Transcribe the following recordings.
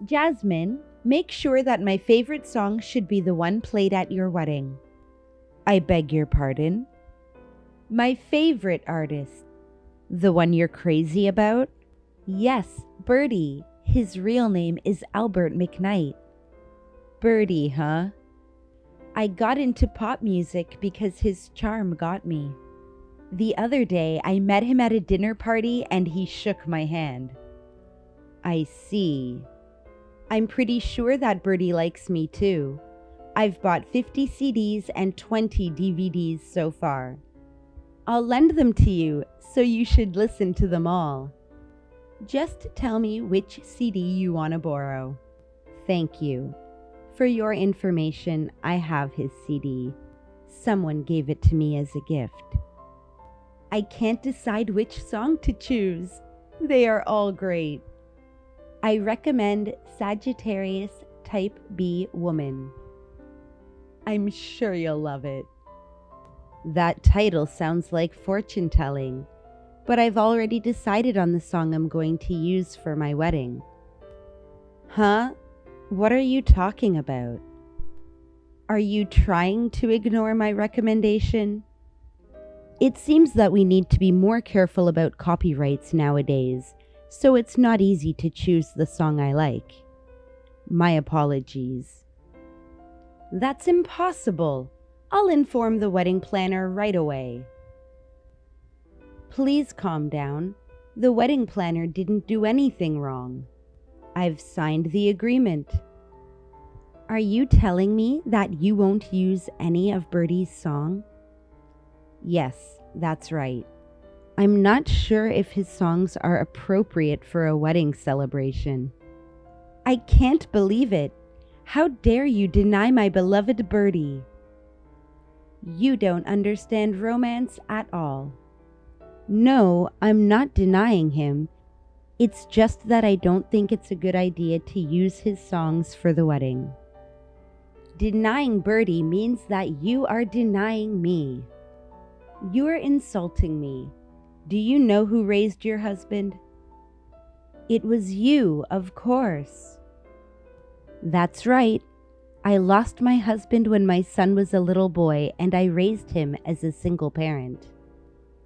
Jasmine, make sure that my favorite song should be the one played at your wedding. I beg your pardon? My favorite artist. The one you're crazy about? Yes, Birdie. His real name is Albert McKnight. Birdie, huh? I got into pop music because his charm got me. The other day, I met him at a dinner party and he shook my hand. I see. I'm pretty sure that Birdie likes me too. I've bought 50 CDs and 20 DVDs so far. I'll lend them to you, so you should listen to them all. Just tell me which CD you want to borrow. Thank you. For your information, I have his CD. Someone gave it to me as a gift. I can't decide which song to choose. They are all great. I recommend Sagittarius Type B Woman. I'm sure you'll love it. That title sounds like fortune telling, but I've already decided on the song I'm going to use for my wedding. Huh? What are you talking about? Are you trying to ignore my recommendation? It seems that we need to be more careful about copyrights nowadays, so it's not easy to choose the song I like. My apologies. That's impossible. I'll inform the wedding planner right away. Please calm down. The wedding planner didn't do anything wrong. I've signed the agreement. Are you telling me that you won't use any of Birdie's song? Yes, that's right. I'm not sure if his songs are appropriate for a wedding celebration. I can't believe it. How dare you deny my beloved Birdie? You don't understand romance at all. No, I'm not denying him. It's just that I don't think it's a good idea to use his songs for the wedding. Denying Birdie means that you are denying me. You are insulting me. Do you know who raised your husband? It was you, of course. That's right. I lost my husband when my son was a little boy, and I raised him as a single parent.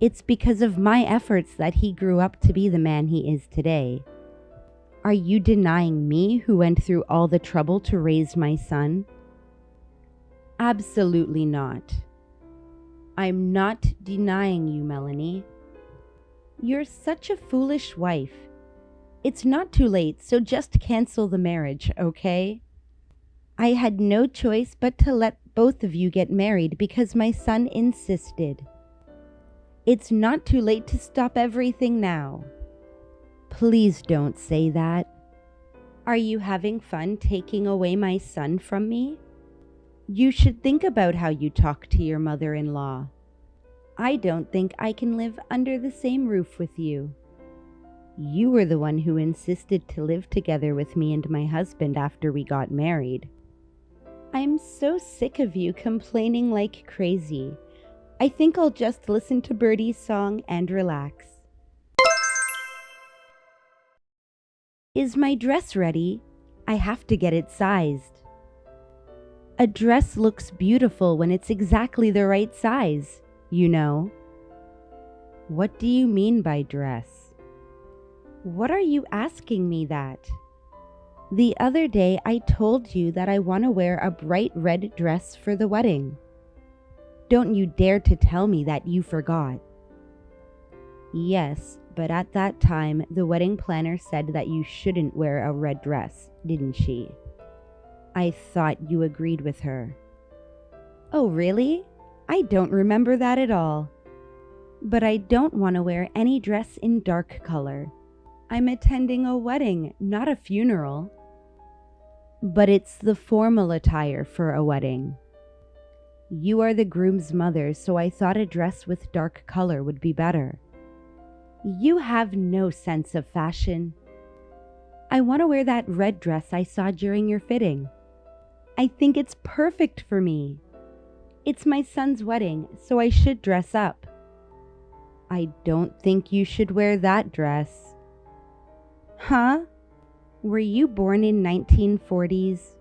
It's because of my efforts that he grew up to be the man he is today. Are you denying me, who went through all the trouble to raise my son? Absolutely not. I'm not denying you, Melanie. You're such a foolish wife. It's not too late, so just cancel the marriage, okay? I had no choice but to let both of you get married because my son insisted. It's not too late to stop everything now. Please don't say that. Are you having fun taking away my son from me? You should think about how you talk to your mother-in-law. I don't think I can live under the same roof with you. You were the one who insisted to live together with me and my husband after we got married. I'm so sick of you complaining like crazy. I think I'll just listen to Birdie's song and relax. Is my dress ready? I have to get it sized. A dress looks beautiful when it's exactly the right size, you know. What do you mean by dress? What are you asking me that? The other day I told you that I want to wear a bright red dress for the wedding. Don't you dare to tell me that you forgot. Yes, but at that time the wedding planner said that you shouldn't wear a red dress, didn't she? I thought you agreed with her. Oh, really? I don't remember that at all. But I don't want to wear any dress in dark color. I'm attending a wedding, not a funeral. But it's the formal attire for a wedding. You are the groom's mother, so I thought a dress with dark color would be better. You have no sense of fashion. I want to wear that red dress I saw during your fitting. I think it's perfect for me. It's my son's wedding, so I should dress up. I don't think you should wear that dress. Huh? Were you born in 1940s?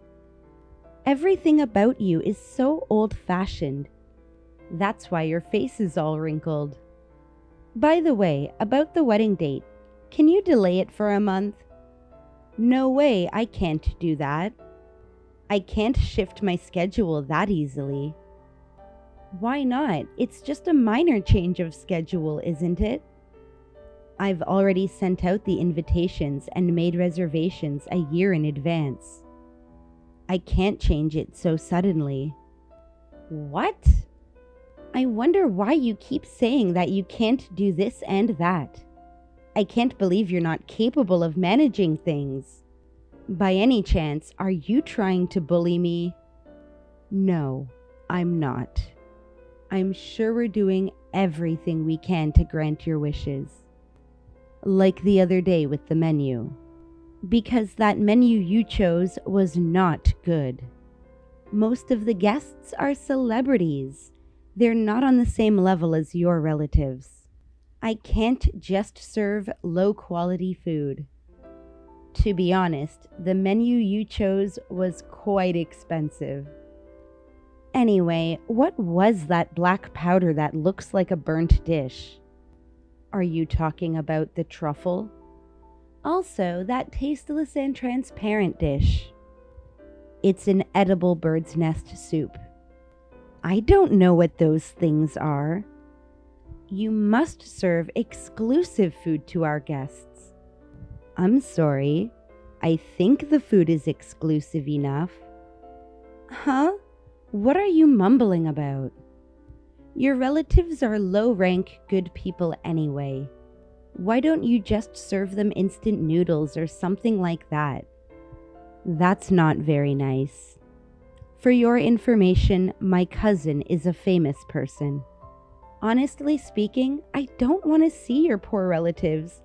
Everything about you is so old-fashioned. That's why your face is all wrinkled. By the way, about the wedding date, can you delay it for a month? No way, I can't do that. I can't shift my schedule that easily. Why not? It's just a minor change of schedule, isn't it? I've already sent out the invitations and made reservations a year in advance. I can't change it so suddenly. What? I wonder why you keep saying that you can't do this and that. I can't believe you're not capable of managing things. By any chance, are you trying to bully me? No, I'm not. I'm sure we're doing everything we can to grant your wishes. Like the other day with the menu. Because that menu you chose was not good. Most of the guests are celebrities. They're not on the same level as your relatives. I can't just serve low-quality food. To be honest, the menu you chose was quite expensive. Anyway, what was that black powder that looks like a burnt dish? Are you talking about the truffle? Also, that tasteless and transparent dish. It's an edible bird's nest soup. I don't know what those things are. You must serve exclusive food to our guests. I'm sorry. I think the food is exclusive enough. Huh? What are you mumbling about? Your relatives are low-rank good people anyway. Why don't you just serve them instant noodles or something like that? That's not very nice. For your information, my cousin is a famous person. Honestly speaking, I don't want to see your poor relatives,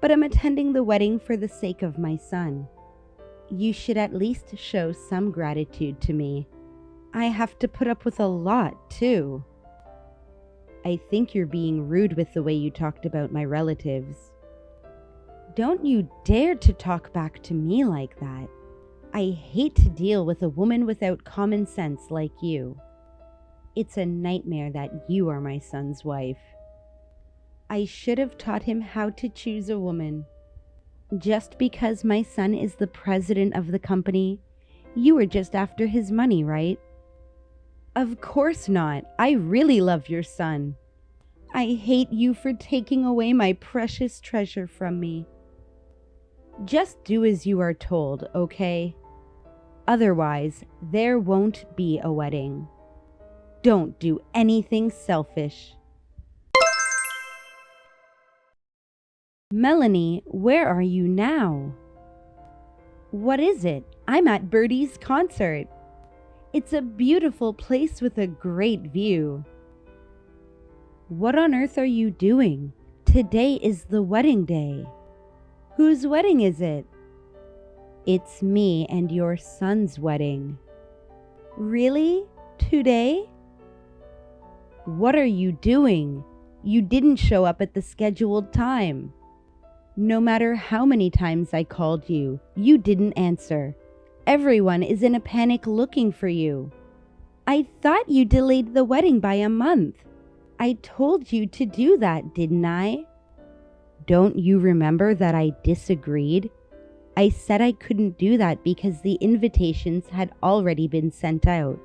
but I'm attending the wedding for the sake of my son. You should at least show some gratitude to me. I have to put up with a lot, too. I think you're being rude with the way you talked about my relatives. Don't you dare to talk back to me like that. I hate to deal with a woman without common sense like you. It's a nightmare that you are my son's wife. I should have taught him how to choose a woman. Just because my son is the president of the company, you were just after his money, right? Of course not. I really love your son. I hate you for taking away my precious treasure from me. Just do as you are told, okay? Otherwise, there won't be a wedding. Don't do anything selfish. Melanie, where are you now? What is it? I'm at Birdie's concert. It's a beautiful place with a great view. What on earth are you doing? Today is the wedding day. Whose wedding is it? It's me and your son's wedding. Really? Today? What are you doing? You didn't show up at the scheduled time. No matter how many times I called you, you didn't answer. Everyone is in a panic looking for you. I thought you delayed the wedding by a month. I told you to do that, didn't I? Don't you remember that I disagreed? I said I couldn't do that because the invitations had already been sent out.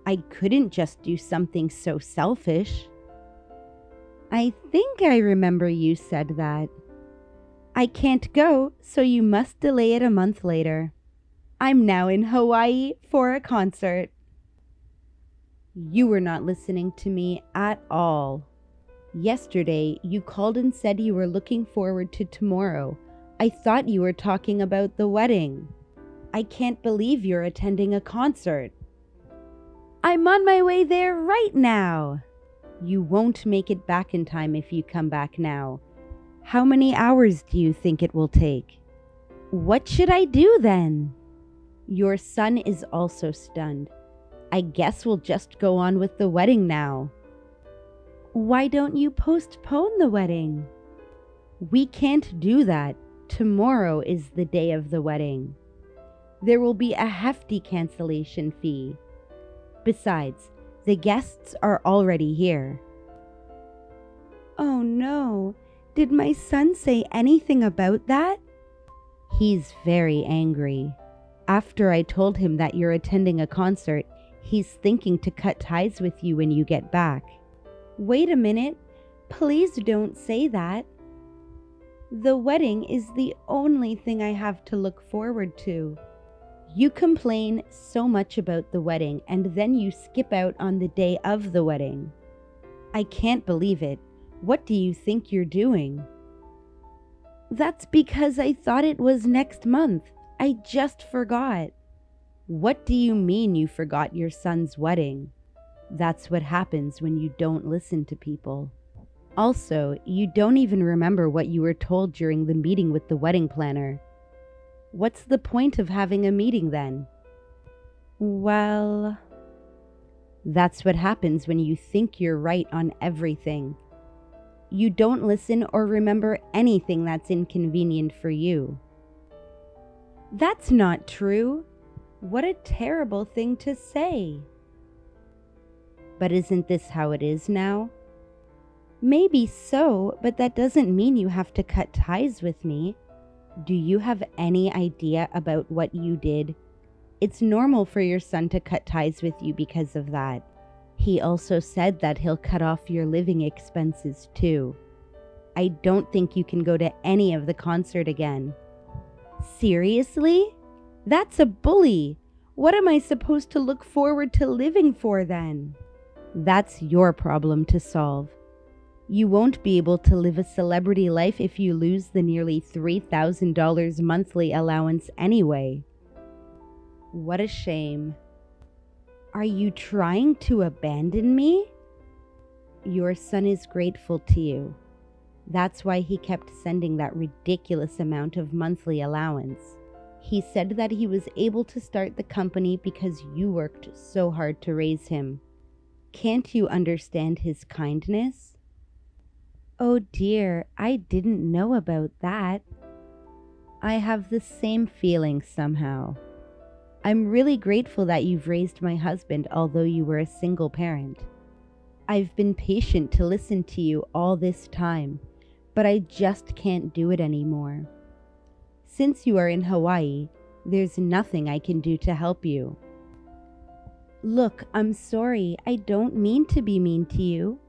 I couldn't just do something so selfish. I think I remember you said that. I can't go, so you must delay it a month later. I'm now in Hawaii for a concert. You were not listening to me at all. Yesterday, you called and said you were looking forward to tomorrow. I thought you were talking about the wedding. I can't believe you're attending a concert. I'm on my way there right now. You won't make it back in time if you come back now. How many hours do you think it will take? What should I do then? Your son is also stunned. I guess we'll just go on with the wedding now. Why don't you postpone the wedding? We can't do that. Tomorrow is the day of the wedding. There will be a hefty cancellation fee. Besides, the guests are already here." "Oh no, did my son say anything about that?" "He's very angry. After I told him that you're attending a concert, he's thinking to cut ties with you when you get back." "Wait a minute. Please don't say that. The wedding is the only thing I have to look forward to." "You complain so much about the wedding and then you skip out on the day of the wedding. I can't believe it. What do you think you're doing?" "That's because I thought it was next month. I just forgot." "What do you mean you forgot your son's wedding?" That's what happens when you don't listen to people. Also, you don't even remember what you were told during the meeting with the wedding planner. What's the point of having a meeting then? Well, that's what happens when you think you're right on everything. You don't listen or remember anything that's inconvenient for you. That's not true. What a terrible thing to say. But isn't this how it is now? Maybe so, but that doesn't mean you have to cut ties with me. Do you have any idea about what you did? It's normal for your son to cut ties with you because of that. He also said that he'll cut off your living expenses too. I don't think you can go to any of the concert again. Seriously? That's a bully. What am I supposed to look forward to living for then? That's your problem to solve. You won't be able to live a celebrity life if you lose the nearly $3,000 monthly allowance anyway. What a shame. Are you trying to abandon me? Your son is grateful to you. That's why he kept sending that ridiculous amount of monthly allowance. He said that he was able to start the company because you worked so hard to raise him. Can't you understand his kindness? Oh dear, I didn't know about that. I have the same feeling somehow. I'm really grateful that you've raised my husband, although you were a single parent. I've been patient to listen to you all this time, but I just can't do it anymore. Since you are in Hawaii, there's nothing I can do to help you. Look, I'm sorry. I don't mean to be mean to you.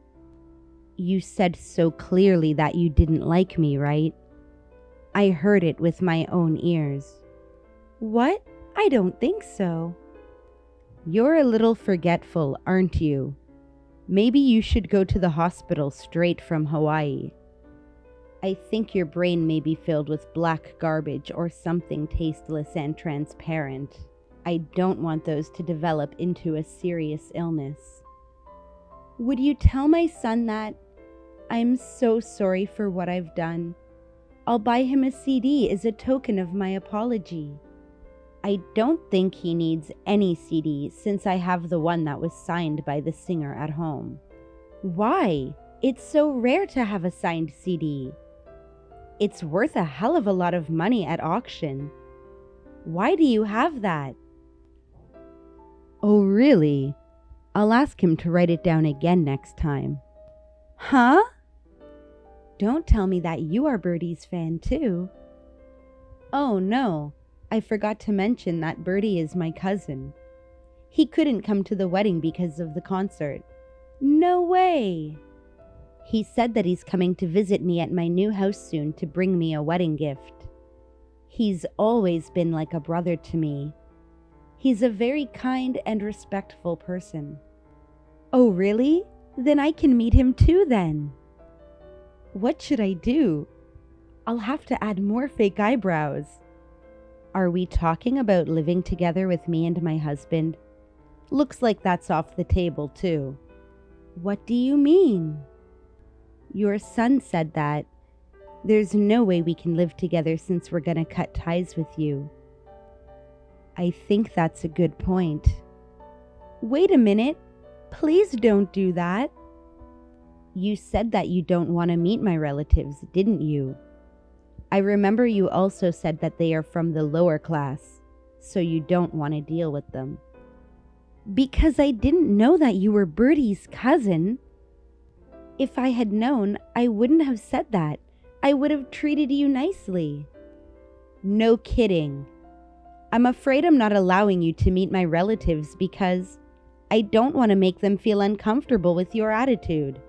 You said so clearly that you didn't like me, right? I heard it with my own ears. What? I don't think so. You're a little forgetful, aren't you? Maybe you should go to the hospital straight from Hawaii. I think your brain may be filled with black garbage or something tasteless and transparent. I don't want those to develop into a serious illness. Would you tell my son that? I'm so sorry for what I've done. I'll buy him a CD as a token of my apology. I don't think he needs any CD since I have the one that was signed by the singer at home. Why? It's so rare to have a signed CD. It's worth a hell of a lot of money at auction. Why do you have that? Oh, really? I'll ask him to write it down again next time. Huh? Don't tell me that you are Birdie's fan too. Oh no, I forgot to mention that Birdie is my cousin. He couldn't come to the wedding because of the concert. No way! He said that he's coming to visit me at my new house soon to bring me a wedding gift. He's always been like a brother to me. He's a very kind and respectful person. Oh really? Then I can meet him too then. What should I do? I'll have to add more fake eyebrows. Are we talking about living together with me and my husband? Looks like that's off the table too. What do you mean? Your son said that. There's no way we can live together since we're gonna cut ties with you. I think that's a good point. Wait a minute. Please don't do that. You said that you don't want to meet my relatives, didn't you? I remember you also said that they are from the lower class, so you don't want to deal with them. Because I didn't know that you were Bertie's cousin. If I had known, I wouldn't have said that. I would have treated you nicely. No kidding. I'm afraid I'm not allowing you to meet my relatives because I don't want to make them feel uncomfortable with your attitude.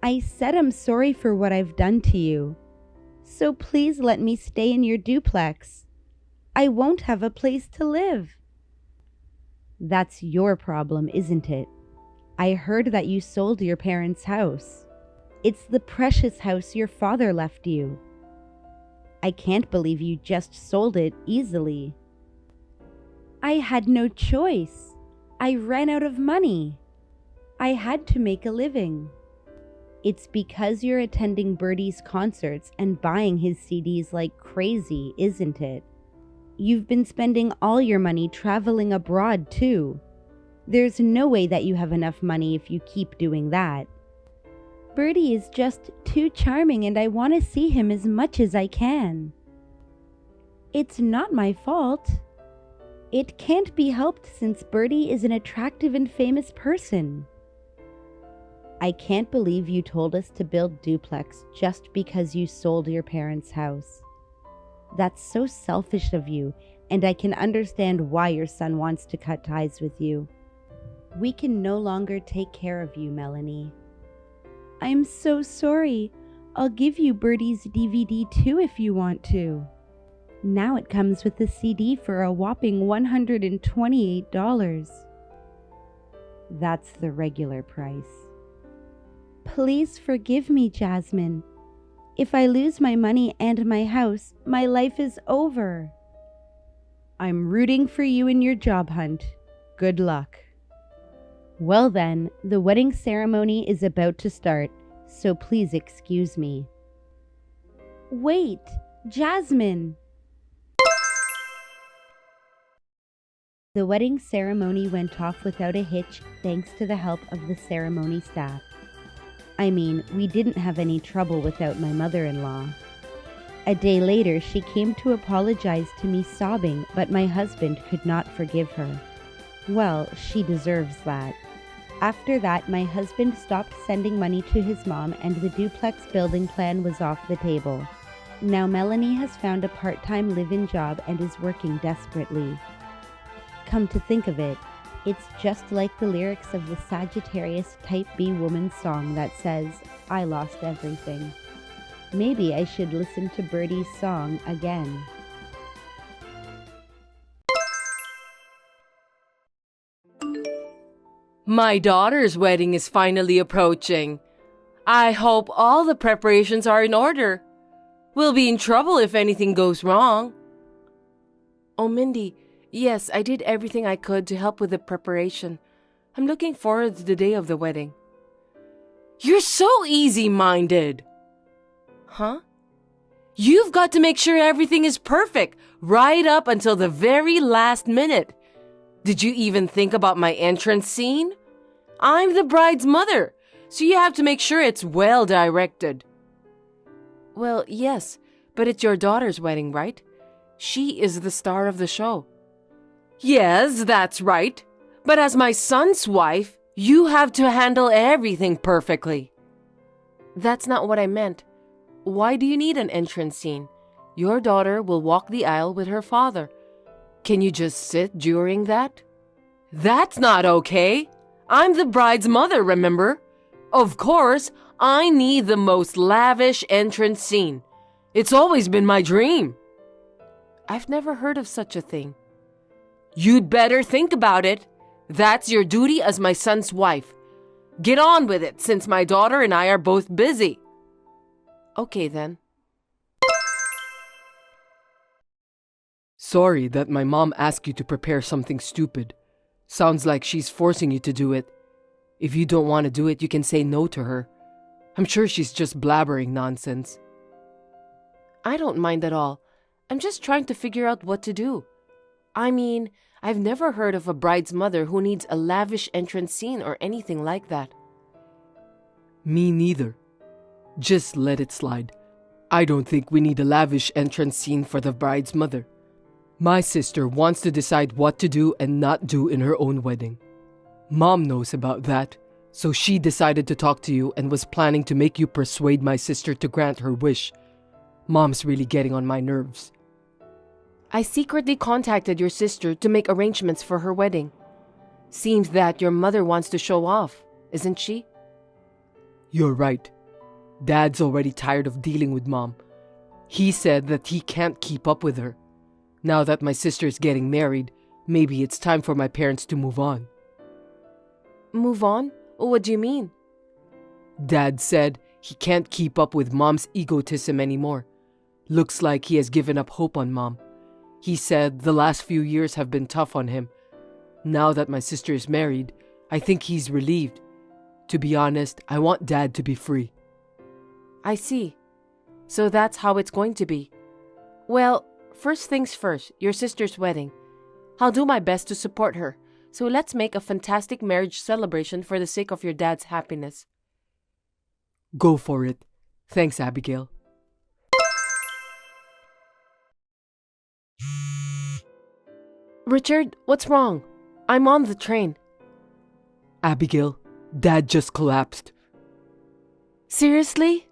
I said I'm sorry for what I've done to you. So please let me stay in your duplex. I won't have a place to live. That's your problem, isn't it? I heard that you sold your parents' house. It's the precious house your father left you. I can't believe you just sold it easily. I had no choice. I ran out of money. I had to make a living. It's because you're attending Bertie's concerts and buying his CDs like crazy, isn't it? You've been spending all your money traveling abroad too. There's no way that you have enough money if you keep doing that. Bertie is just too charming and I want to see him as much as I can. It's not my fault. It can't be helped since Bertie is an attractive and famous person. I can't believe you told us to build duplex just because you sold your parents' house. That's so selfish of you, and I can understand why your son wants to cut ties with you. We can no longer take care of you, Melanie. I'm so sorry. I'll give you Bertie's DVD too if you want to. Now it comes with the CD for a whopping $128. That's the regular price. Please forgive me, Jasmine. If I lose my money and my house, my life is over. I'm rooting for you in your job hunt. Good luck. Well then, the wedding ceremony is about to start, so please excuse me. Wait, Jasmine! The wedding ceremony went off without a hitch thanks to the help of the ceremony staff. I mean, we didn't have any trouble without my mother-in-law. A day later, she came to apologize to me sobbing, but my husband could not forgive her. Well, she deserves that. After that, my husband stopped sending money to his mom and the duplex building plan was off the table. Now Melanie has found a part-time live-in job and is working desperately. Come to think of it, it's just like the lyrics of the Sagittarius Type B woman's song that says, "I lost everything." Maybe I should listen to Bertie's song again. My daughter's wedding is finally approaching. I hope all the preparations are in order. We'll be in trouble if anything goes wrong. Oh, Mindy, yes, I did everything I could to help with the preparation. I'm looking forward to the day of the wedding. You're so easy-minded. Huh? You've got to make sure everything is perfect, right up until the very last minute. Did you even think about my entrance scene? I'm the bride's mother, so you have to make sure it's well directed. Well, yes, but it's your daughter's wedding, right? She is the star of the show. Yes, that's right. But as my son's wife, you have to handle everything perfectly. That's not what I meant. Why do you need an entrance scene? Your daughter will walk the aisle with her father. Can you just sit during that? That's not okay. I'm the bride's mother, remember? Of course, I need the most lavish entrance scene. It's always been my dream. I've never heard of such a thing. You'd better think about it. That's your duty as my son's wife. Get on with it since my daughter and I are both busy. Okay then. Sorry that my mom asked you to prepare something stupid. Sounds like she's forcing you to do it. If you don't want to do it, you can say no to her. I'm sure she's just blabbering nonsense. I don't mind at all. I'm just trying to figure out what to do. I mean, I've never heard of a bride's mother who needs a lavish entrance scene or anything like that. Me neither. Just let it slide. I don't think we need a lavish entrance scene for the bride's mother. My sister wants to decide what to do and not do in her own wedding. Mom knows about that, so she decided to talk to you and was planning to make you persuade my sister to grant her wish. Mom's really getting on my nerves. I secretly contacted your sister to make arrangements for her wedding. Seems that your mother wants to show off, isn't she? You're right. Dad's already tired of dealing with Mom. He said that he can't keep up with her. Now that my sister's getting married, maybe it's time for my parents to move on. Move on? What do you mean? Dad said he can't keep up with Mom's egotism anymore. Looks like he has given up hope on Mom. He said the last few years have been tough on him. Now that my sister is married, I think he's relieved. To be honest, I want Dad to be free. I see. So that's how it's going to be. Well, first things first, your sister's wedding. I'll do my best to support her. So let's make a fantastic marriage celebration for the sake of your dad's happiness. Go for it. Thanks, Abigail. Richard, what's wrong? I'm on the train. Abigail, Dad just collapsed. Seriously?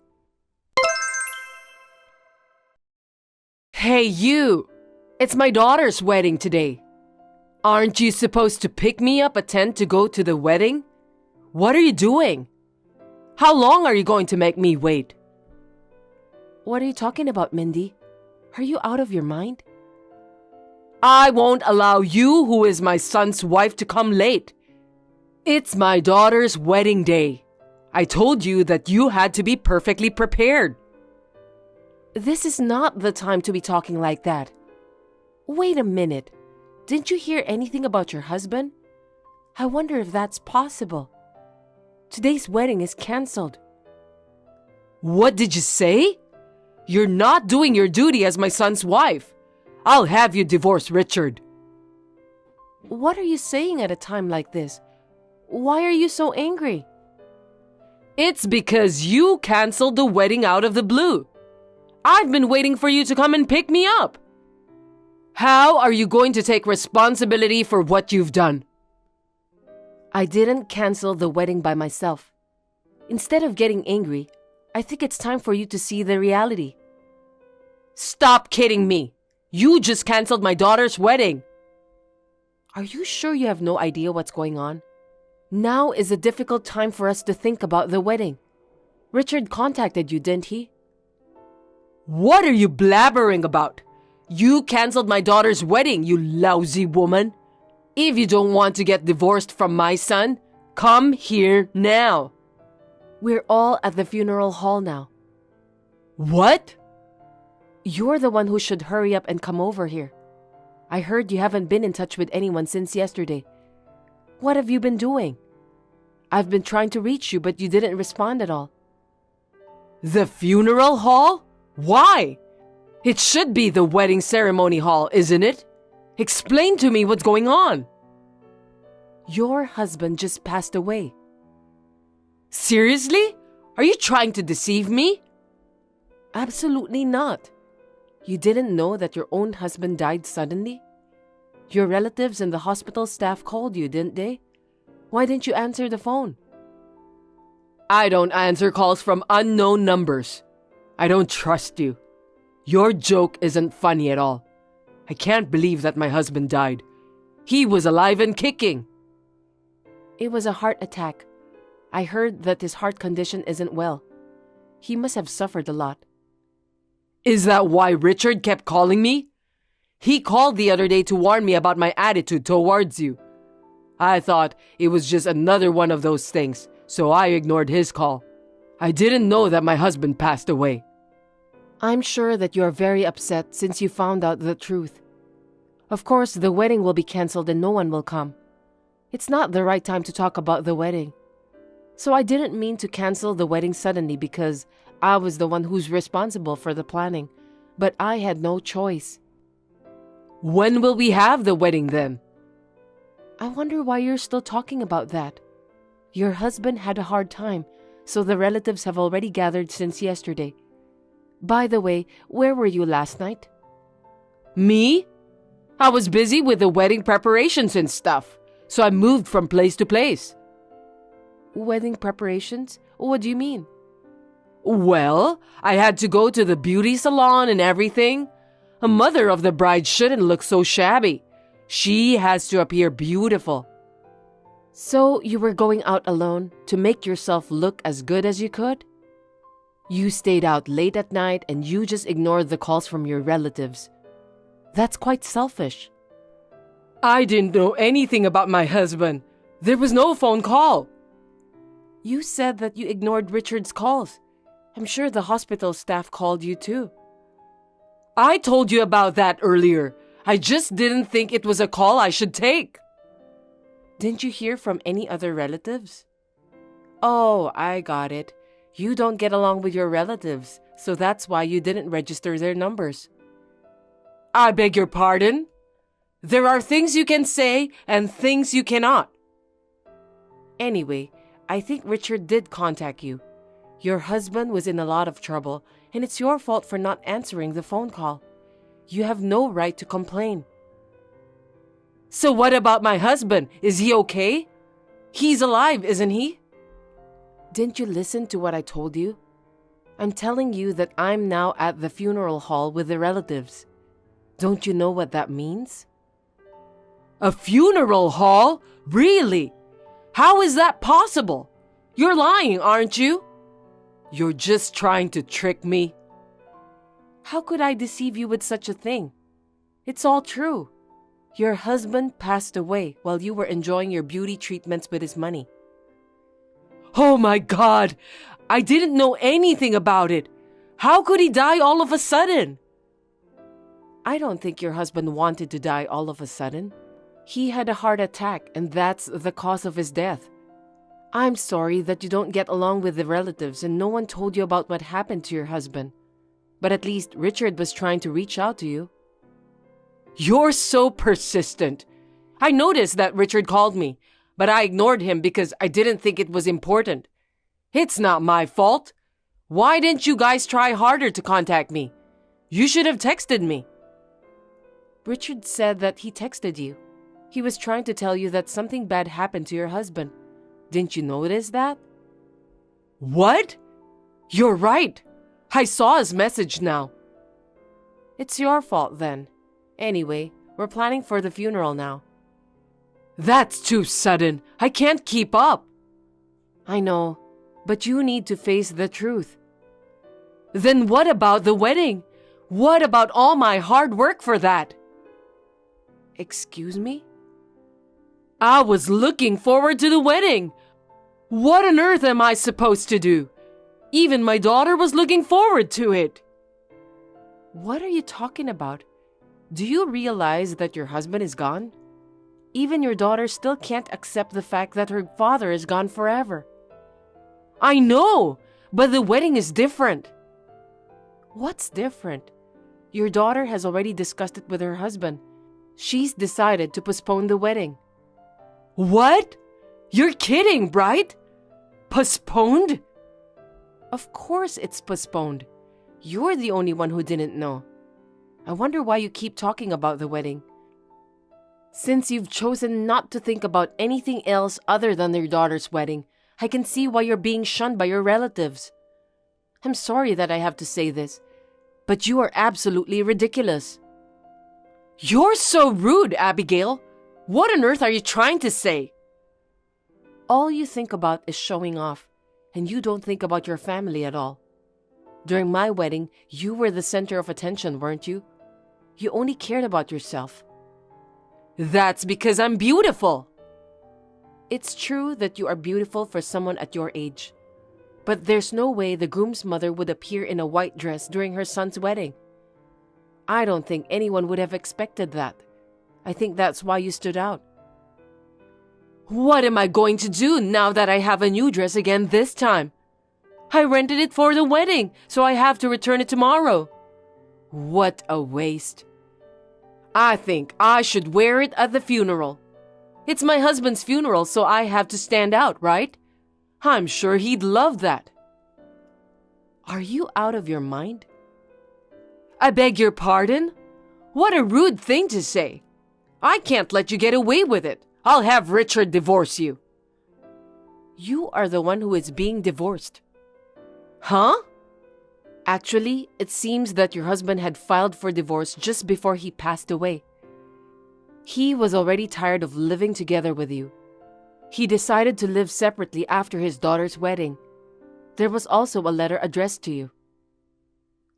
Hey, you! It's my daughter's wedding today. Aren't you supposed to pick me up at 10 to go to the wedding? What are you doing? How long are you going to make me wait? What are you talking about, Mindy? Are you out of your mind? I won't allow you, who is my son's wife, to come late. It's my daughter's wedding day. I told you that you had to be perfectly prepared. This is not the time to be talking like that. Wait a minute. Didn't you hear anything about your husband? I wonder if that's possible. Today's wedding is cancelled. What did you say? You're not doing your duty as my son's wife. I'll have you divorce Richard. What are you saying at a time like this? Why are you so angry? It's because you canceled the wedding out of the blue. I've been waiting for you to come and pick me up. How are you going to take responsibility for what you've done? I didn't cancel the wedding by myself. Instead of getting angry, I think it's time for you to see the reality. Stop kidding me. You just canceled my daughter's wedding. Are you sure you have no idea what's going on? Now is a difficult time for us to think about the wedding. Richard contacted you, didn't he? What are you blabbering about? You canceled my daughter's wedding, you lousy woman. If you don't want to get divorced from my son, come here now. We're all at the funeral hall now. What? You're the one who should hurry up and come over here. I heard you haven't been in touch with anyone since yesterday. What have you been doing? I've been trying to reach you, but you didn't respond at all. The funeral hall? Why? It should be the wedding ceremony hall, isn't it? Explain to me what's going on. Your husband just passed away. Seriously? Are you trying to deceive me? Absolutely not. You didn't know that your own husband died suddenly? Your relatives and the hospital staff called you, didn't they? Why didn't you answer the phone? I don't answer calls from unknown numbers. I don't trust you. Your joke isn't funny at all. I can't believe that my husband died. He was alive and kicking. It was a heart attack. I heard that his heart condition isn't well. He must have suffered a lot. Is that why Richard kept calling me? He called the other day to warn me about my attitude towards you. I thought it was just another one of those things, so I ignored his call. I didn't know that my husband passed away. I'm sure that you are very upset since you found out the truth. Of course, the wedding will be cancelled and no one will come. It's not the right time to talk about the wedding. So I didn't mean to cancel the wedding suddenly because I was the one who's responsible for the planning, but I had no choice. When will we have the wedding then? I wonder why you're still talking about that. Your husband had a hard time, so the relatives have already gathered since yesterday. By the way, where were you last night? Me? I was busy with the wedding preparations and stuff, so I moved from place to place. Wedding preparations? What do you mean? Well, I had to go to the beauty salon and everything. A mother of the bride shouldn't look so shabby. She has to appear beautiful. So you were going out alone to make yourself look as good as you could? You stayed out late at night and you just ignored the calls from your relatives. That's quite selfish. I didn't know anything about my husband. There was no phone call. You said that you ignored Richard's calls. I'm sure the hospital staff called you too. I told you about that earlier. I just didn't think it was a call I should take. Didn't you hear from any other relatives? Oh, I got it. You don't get along with your relatives, so that's why you didn't register their numbers. I beg your pardon? There are things you can say and things you cannot. Anyway, I think Richard did contact you. Your husband was in a lot of trouble, and it's your fault for not answering the phone call. You have no right to complain. So what about my husband? Is he okay? He's alive, isn't he? Didn't you listen to what I told you? I'm telling you that I'm now at the funeral hall with the relatives. Don't you know what that means? A funeral hall? Really? How is that possible? You're lying, aren't you? You're just trying to trick me. How could I deceive you with such a thing? It's all true. Your husband passed away while you were enjoying your beauty treatments with his money. Oh my God! I didn't know anything about it. How could he die all of a sudden? I don't think your husband wanted to die all of a sudden. He had a heart attack and that's the cause of his death. I'm sorry that you don't get along with the relatives and no one told you about what happened to your husband. But at least Richard was trying to reach out to you. You're so persistent. I noticed that Richard called me, but I ignored him because I didn't think it was important. It's not my fault. Why didn't you guys try harder to contact me? You should have texted me. Richard said that he texted you. He was trying to tell you that something bad happened to your husband. Didn't you notice that? What? You're right. I saw his message now. It's your fault then. Anyway, we're planning for the funeral now. That's too sudden. I can't keep up. I know, but you need to face the truth. Then what about the wedding? What about all my hard work for that? Excuse me? I was looking forward to the wedding. What on earth am I supposed to do? Even my daughter was looking forward to it. What are you talking about? Do you realize that your husband is gone? Even your daughter still can't accept the fact that her father is gone forever. I know, but the wedding is different. What's different? Your daughter has already discussed it with her husband. She's decided to postpone the wedding. What? You're kidding, right? Postponed? Of course it's postponed. You're the only one who didn't know. I wonder why you keep talking about the wedding. Since you've chosen not to think about anything else other than your daughter's wedding, I can see why you're being shunned by your relatives. I'm sorry that I have to say this, but you are absolutely ridiculous. You're so rude, Abigail. What on earth are you trying to say? All you think about is showing off, and you don't think about your family at all. During my wedding, you were the center of attention, weren't you? You only cared about yourself. That's because I'm beautiful. It's true that you are beautiful for someone at your age. But there's no way the groom's mother would appear in a white dress during her son's wedding. I don't think anyone would have expected that. I think that's why you stood out. What am I going to do now that I have a new dress again this time? I rented it for the wedding, so I have to return it tomorrow. What a waste. I think I should wear it at the funeral. It's my husband's funeral, so I have to stand out, right? I'm sure he'd love that. Are you out of your mind? I beg your pardon? What a rude thing to say. I can't let you get away with it. I'll have Richard divorce you. You are the one who is being divorced. Huh? Actually, it seems that your husband had filed for divorce just before he passed away. He was already tired of living together with you. He decided to live separately after his daughter's wedding. There was also a letter addressed to you.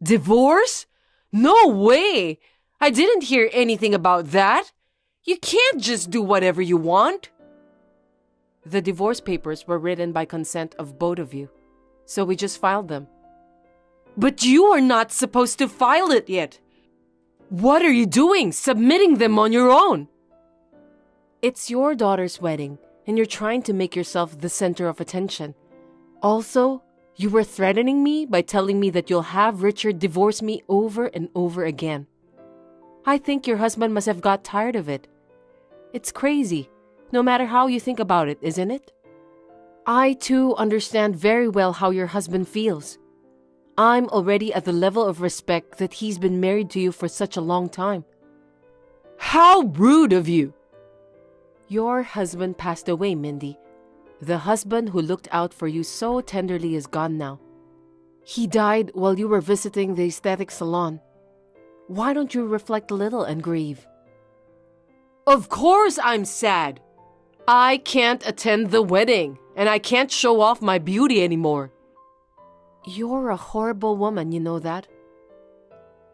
Divorce? No way! I didn't hear anything about that. You can't just do whatever you want. The divorce papers were written by consent of both of you, so we just filed them. But you are not supposed to file it yet. What are you doing, submitting them on your own? It's your daughter's wedding, and you're trying to make yourself the center of attention. Also, you were threatening me by telling me that you'll have Richard divorce me over and over again. I think your husband must have got tired of it. It's crazy, no matter how you think about it, isn't it? I, too, understand very well how your husband feels. I'm already at the level of respect that he's been married to you for such a long time. How rude of you! Your husband passed away, Mindy. The husband who looked out for you so tenderly is gone now. He died while you were visiting the aesthetic salon. Why don't you reflect a little and grieve? Of course I'm sad. I can't attend the wedding, and I can't show off my beauty anymore. You're a horrible woman, you know that?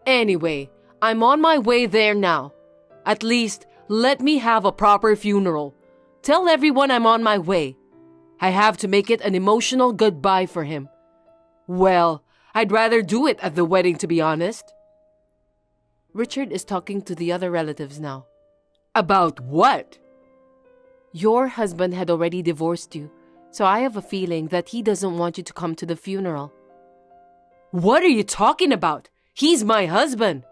Anyway, I'm on my way there now. At least, let me have a proper funeral. Tell everyone I'm on my way. I have to make it an emotional goodbye for him. Well, I'd rather do it at the wedding, to be honest. Richard is talking to the other relatives now. About what? Your husband had already divorced you, so I have a feeling that he doesn't want you to come to the funeral. What are you talking about? He's my husband.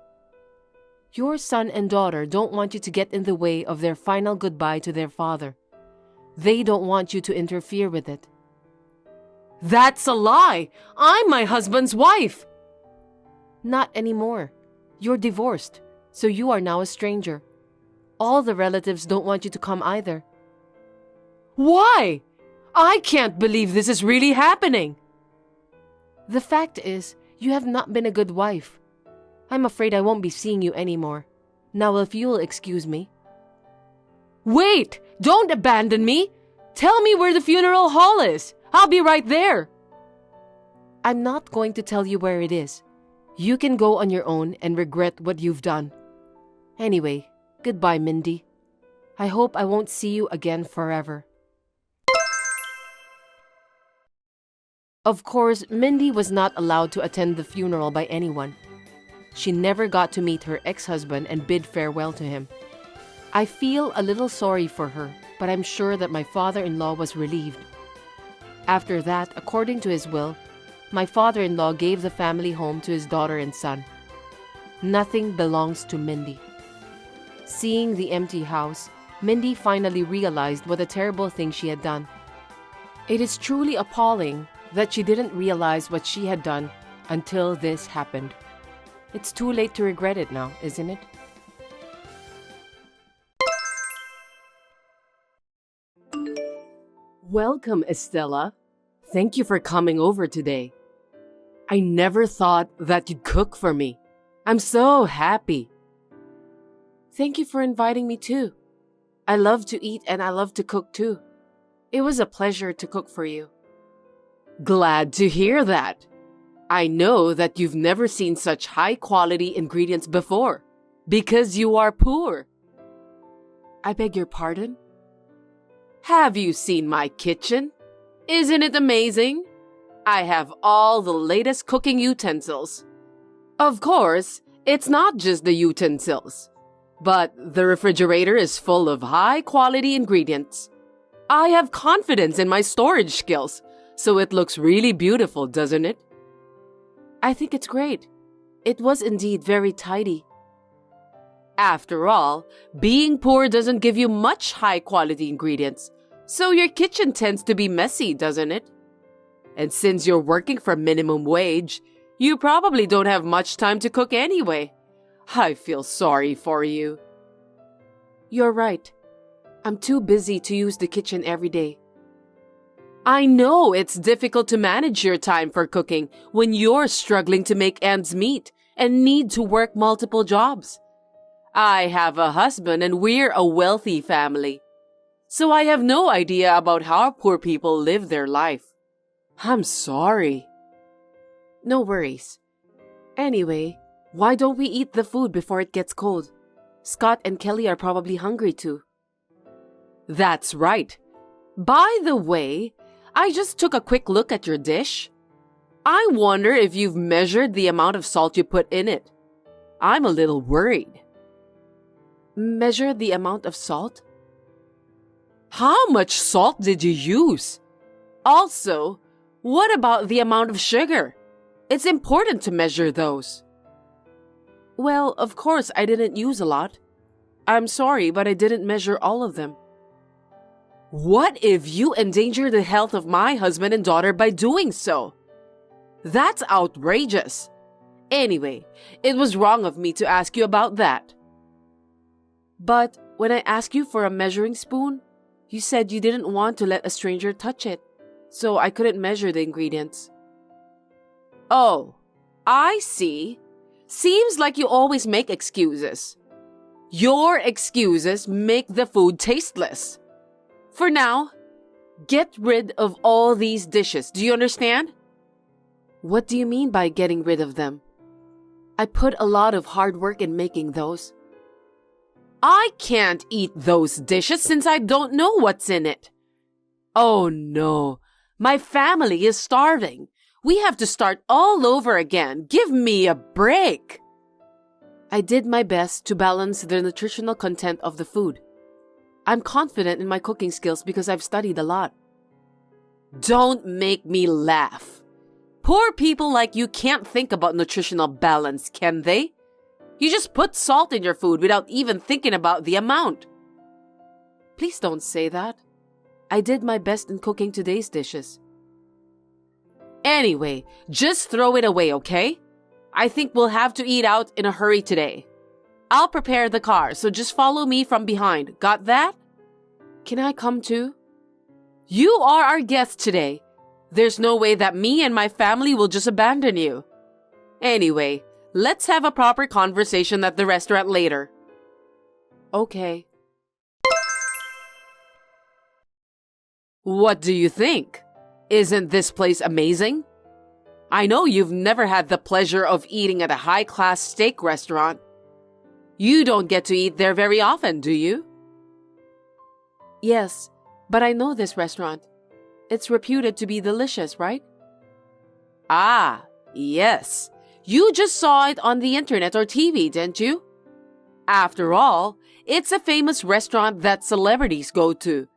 Your son and daughter don't want you to get in the way of their final goodbye to their father. They don't want you to interfere with it. That's a lie! I'm my husband's wife! Not anymore. You're divorced, so you are now a stranger. All the relatives don't want you to come either. Why? I can't believe this is really happening. The fact is, you have not been a good wife. I'm afraid I won't be seeing you anymore. Now, if you'll excuse me. Wait! Don't abandon me! Tell me where the funeral hall is. I'll be right there. I'm not going to tell you where it is. You can go on your own and regret what you've done. Anyway, goodbye, Mindy. I hope I won't see you again forever. Of course, Mindy was not allowed to attend the funeral by anyone. She never got to meet her ex-husband and bid farewell to him. I feel a little sorry for her, but I'm sure that my father-in-law was relieved. After that, according to his will, my father-in-law gave the family home to his daughter and son. Nothing belongs to Mindy. Seeing the empty house, Mindy finally realized what a terrible thing she had done. It is truly appalling that she didn't realize what she had done until this happened. It's too late to regret it now, isn't it? Welcome, Estella. Thank you for coming over today. I never thought that you'd cook for me. I'm so happy. Thank you for inviting me too. I love to eat and I love to cook too. It was a pleasure to cook for you. Glad to hear that. I know that you've never seen such high-quality ingredients before, because you are poor. I beg your pardon? Have you seen my kitchen? Isn't it amazing? I have all the latest cooking utensils. Of course, it's not just the utensils, but the refrigerator is full of high-quality ingredients. I have confidence in my storage skills, so it looks really beautiful, doesn't it? I think it's great. It was indeed very tidy. After all, being poor doesn't give you much high-quality ingredients, so your kitchen tends to be messy, doesn't it? And since you're working for minimum wage, You probably don't have much time to cook anyway. I feel sorry for you. You're right. I'm too busy to use the kitchen every day. I know it's difficult to manage your time for cooking when you're struggling to make ends meet and need to work multiple jobs. I have a husband and we're a wealthy family. So I have no idea about how poor people live their life. I'm sorry. No worries. Anyway, why don't we eat the food before it gets cold? Scott and Kelly are probably hungry too. That's right. By the way, I just took a quick look at your dish. I wonder if you've measured the amount of salt you put in it. I'm a little worried. Measure the amount of salt? How much salt did you use? Also, what about the amount of sugar? It's important to measure those. Well, of course I didn't use a lot. I'm sorry, but I didn't measure all of them. What if you endanger the health of my husband and daughter by doing so? That's outrageous. Anyway, it was wrong of me to ask you about that. But when I asked you for a measuring spoon, you said you didn't want to let a stranger touch it, so I couldn't measure the ingredients. Oh, I see. Seems like you always make excuses. Your excuses make the food tasteless. For now, get rid of all these dishes. Do you understand? What do you mean by getting rid of them? I put a lot of hard work in making those. I can't eat those dishes since I don't know what's in it. Oh no, my family is starving. We have to start all over again. Give me a break. I did my best to balance the nutritional content of the food. I'm confident in my cooking skills because I've studied a lot. Don't make me laugh. Poor people like you can't think about nutritional balance, can they? You just put salt in your food without even thinking about the amount. Please don't say that. I did my best in cooking today's dishes. Anyway, just throw it away, okay? I think we'll have to eat out in a hurry today. I'll prepare the car, so just follow me from behind. Got that? Can I come too? You are our guest today. There's no way that me and my family will just abandon you. Anyway, let's have a proper conversation at the restaurant later. Okay. What do you think? Isn't this place amazing? I know you've never had the pleasure of eating at a high-class steak restaurant. You don't get to eat there very often, do you? Yes, but I know this restaurant. It's reputed to be delicious, right? Ah, yes. You just saw it on the internet or TV, didn't you? After all, it's a famous restaurant that celebrities go to.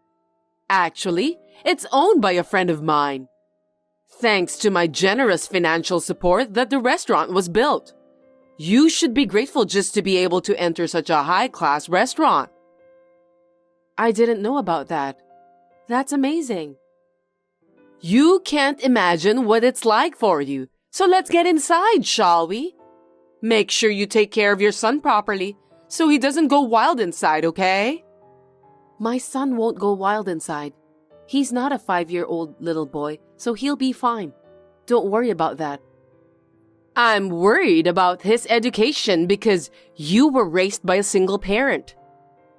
Actually, it's owned by a friend of mine. Thanks to my generous financial support that the restaurant was built. You should be grateful just to be able to enter such a high-class restaurant. I didn't know about that. That's amazing. You can't imagine what it's like for you. So let's get inside, shall we? Make sure you take care of your son properly so he doesn't go wild inside, okay? My son won't go wild inside. He's not a 5-year-old little boy, so he'll be fine. Don't worry about that. I'm worried about his education because you were raised by a single parent.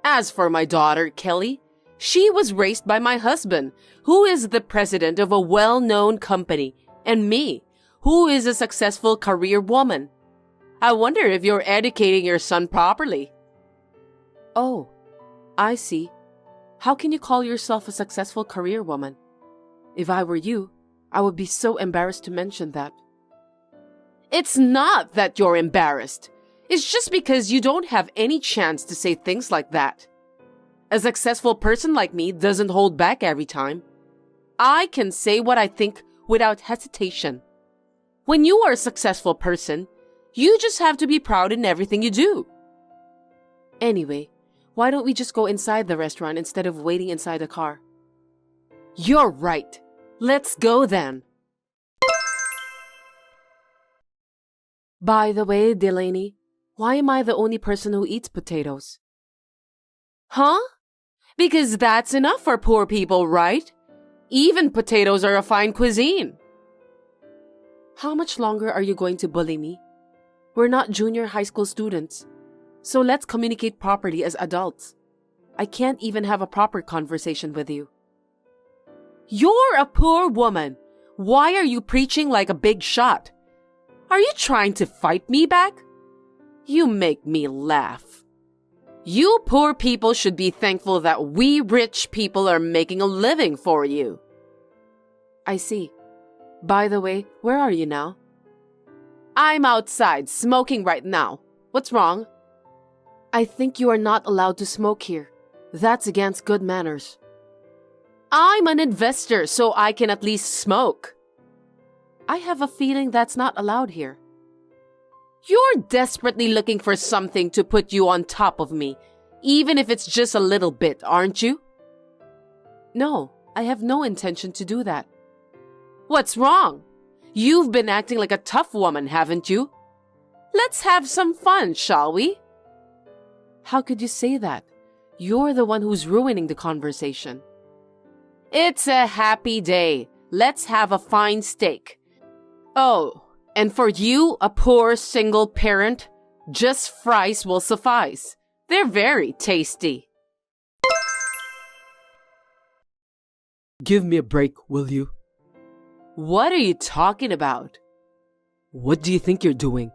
As for my daughter, Kelly, she was raised by my husband, who is the president of a well-known company, and me, who is a successful career woman. I wonder if you're educating your son properly. Oh, I see. How can you call yourself a successful career woman? If I were you, I would be so embarrassed to mention that. It's not that you're embarrassed. It's just because you don't have any chance to say things like that. A successful person like me doesn't hold back every time. I can say what I think without hesitation. When you are a successful person, you just have to be proud in everything you do. Anyway, why don't we just go inside the restaurant instead of waiting inside the car? You're right. Let's go then. By the way, Delaney, why am I the only person who eats potatoes? Huh? Because that's enough for poor people, right? Even potatoes are a fine cuisine. How much longer are you going to bully me? We're not junior high school students, so let's communicate properly as adults. I can't even have a proper conversation with you. You're a poor woman. Why are you preaching like a big shot? Are you trying to fight me back? You make me laugh. You poor people should be thankful that we rich people are making a living for you. I see. By the way, where are you now? I'm outside, smoking right now. What's wrong? I think you are not allowed to smoke here. That's against good manners. I'm an investor, so I can at least smoke. I have a feeling that's not allowed here. You're desperately looking for something to put you on top of me, even if it's just a little bit, aren't you? No, I have no intention to do that. What's wrong? You've been acting like a tough woman, haven't you? Let's have some fun, shall we? How could you say that? You're the one who's ruining the conversation. It's a happy day. Let's have a fine steak. Oh, and for you, a poor single parent, just fries will suffice. They're very tasty. Give me a break, will you? What are you talking about? What do you think you're doing?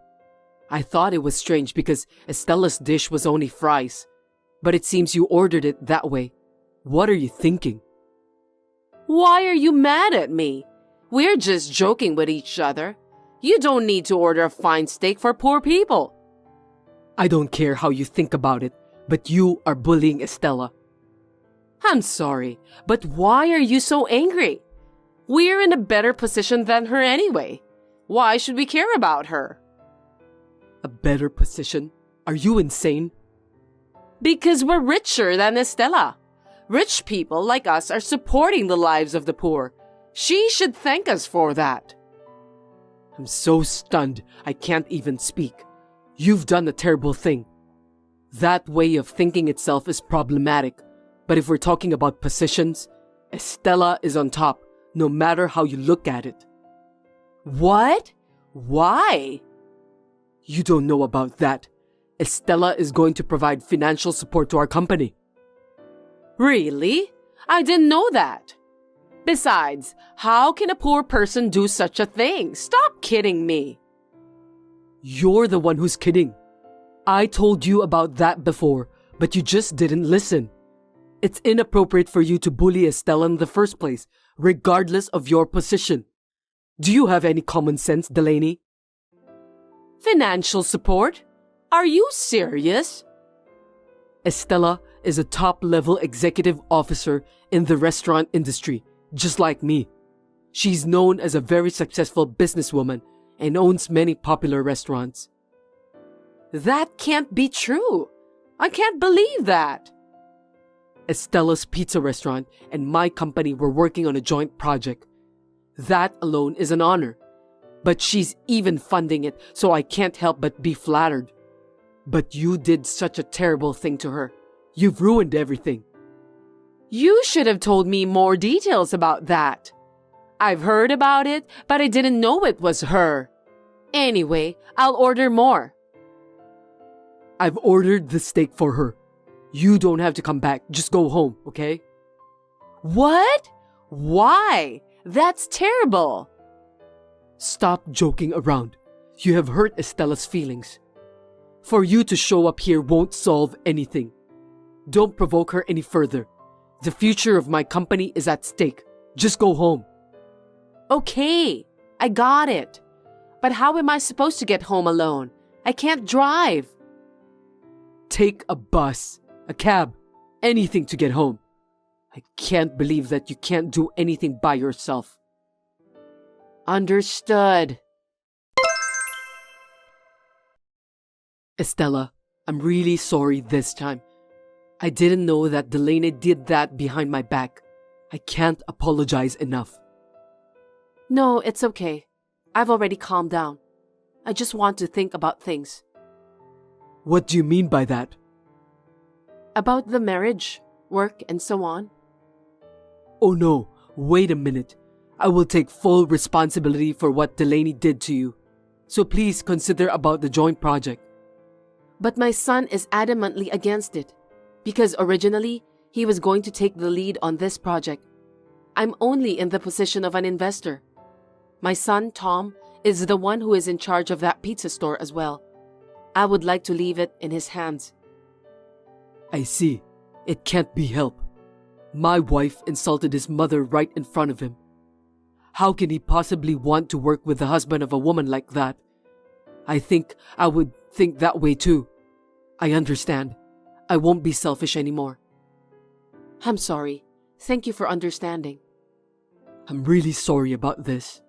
I thought it was strange because Estella's dish was only fries, but it seems you ordered it that way. What are you thinking? Why are you mad at me? We're just joking with each other. You don't need to order a fine steak for poor people. I don't care how you think about it, but you are bullying Estella. I'm sorry, but why are you so angry? We're in a better position than her anyway. Why should we care about her? A better position? Are you insane? Because we're richer than Estella. Rich people like us are supporting the lives of the poor. She should thank us for that. I'm so stunned I can't even speak. You've done a terrible thing. That way of thinking itself is problematic. But if we're talking about positions, Estella is on top, no matter how you look at it. What? Why? You don't know about that. Estella is going to provide financial support to our company. Really? I didn't know that. Besides, how can a poor person do such a thing? Stop kidding me. You're the one who's kidding. I told you about that before, but you just didn't listen. It's inappropriate for you to bully Estella in the first place, regardless of your position. Do you have any common sense, Delaney? Financial support? Are you serious? Estella is a top-level executive officer in the restaurant industry, just like me. She's known as a very successful businesswoman and owns many popular restaurants. That can't be true. I can't believe that. Estella's pizza restaurant and my company were working on a joint project. That alone is an honor. But she's even funding it, so I can't help but be flattered. But you did such a terrible thing to her. You've ruined everything. You should have told me more details about that. I've heard about it, but I didn't know it was her. Anyway, I'll order more. I've ordered the steak for her. You don't have to come back. Just go home, okay? What? Why? That's terrible. Stop joking around. You have hurt Estella's feelings. For you to show up here won't solve anything. Don't provoke her any further. The future of my company is at stake. Just go home. Okay, I got it. But how am I supposed to get home alone? I can't drive. Take a bus, a cab, anything to get home. I can't believe that you can't do anything by yourself. Understood. Estella, I'm really sorry this time. I didn't know that Delaney did that behind my back. I can't apologize enough. No, it's okay. I've already calmed down. I just want to think about things. What do you mean by that? About the marriage, work, and so on. Oh no, wait a minute. I will take full responsibility for what Delaney did to you. So please consider about the joint project. But my son is adamantly against it, because originally, he was going to take the lead on this project. I'm only in the position of an investor. My son, Tom, is the one who is in charge of that pizza store as well. I would like to leave it in his hands. I see. It can't be helped. My wife insulted his mother right in front of him. How can he possibly want to work with the husband of a woman like that? I think I would think that way too. I understand. I won't be selfish anymore. I'm sorry. Thank you for understanding. I'm really sorry about this.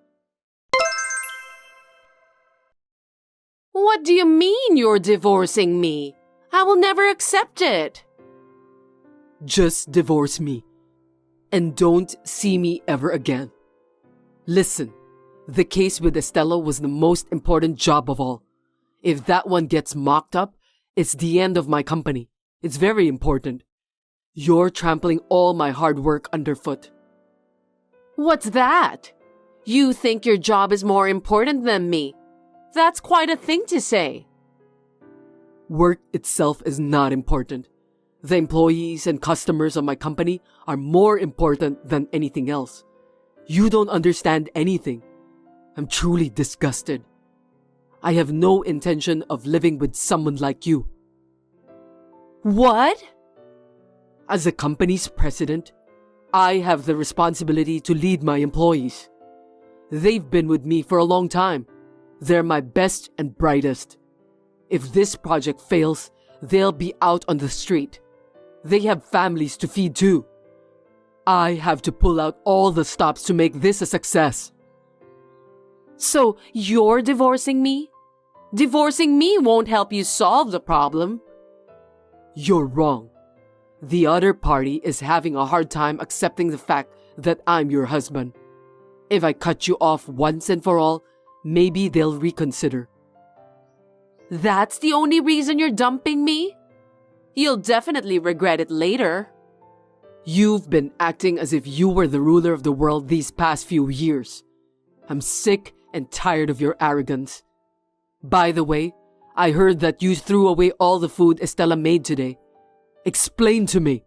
What do you mean you're divorcing me? I will never accept it. Just divorce me. And don't see me ever again. Listen, the case with Estella was the most important job of all. If that one gets mocked up, it's the end of my company. It's very important. You're trampling all my hard work underfoot. What's that? You think your job is more important than me? That's quite a thing to say. Work itself is not important. The employees and customers of my company are more important than anything else. You don't understand anything. I'm truly disgusted. I have no intention of living with someone like you. What? As a company's president, I have the responsibility to lead my employees. They've been with me for a long time. They're my best and brightest. If this project fails, they'll be out on the street. They have families to feed too. I have to pull out all the stops to make this a success. So you're divorcing me? Divorcing me won't help you solve the problem. You're wrong. The other party is having a hard time accepting the fact that I'm your husband. If I cut you off once and for all, maybe they'll reconsider. That's the only reason you're dumping me? You'll definitely regret it later. You've been acting as if you were the ruler of the world these past few years. I'm sick and tired of your arrogance. By the way, I heard that you threw away all the food Estella made today. Explain to me.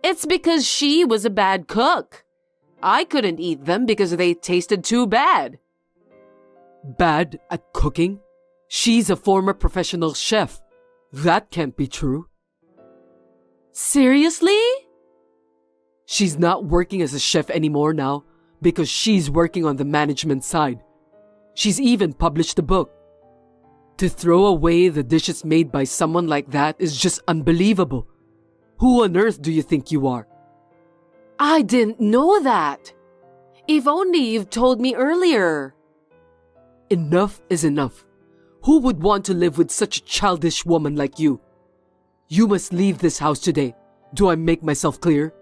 It's because she was a bad cook. I couldn't eat them because they tasted too bad. Bad at cooking? She's a former professional chef. That can't be true. Seriously? She's not working as a chef anymore now because she's working on the management side. She's even published a book. To throw away the dishes made by someone like that is just unbelievable. Who on earth do you think you are? I didn't know that. If only you've told me earlier. Enough is enough. Who would want to live with such a childish woman like you? You must leave this house today. Do I make myself clear?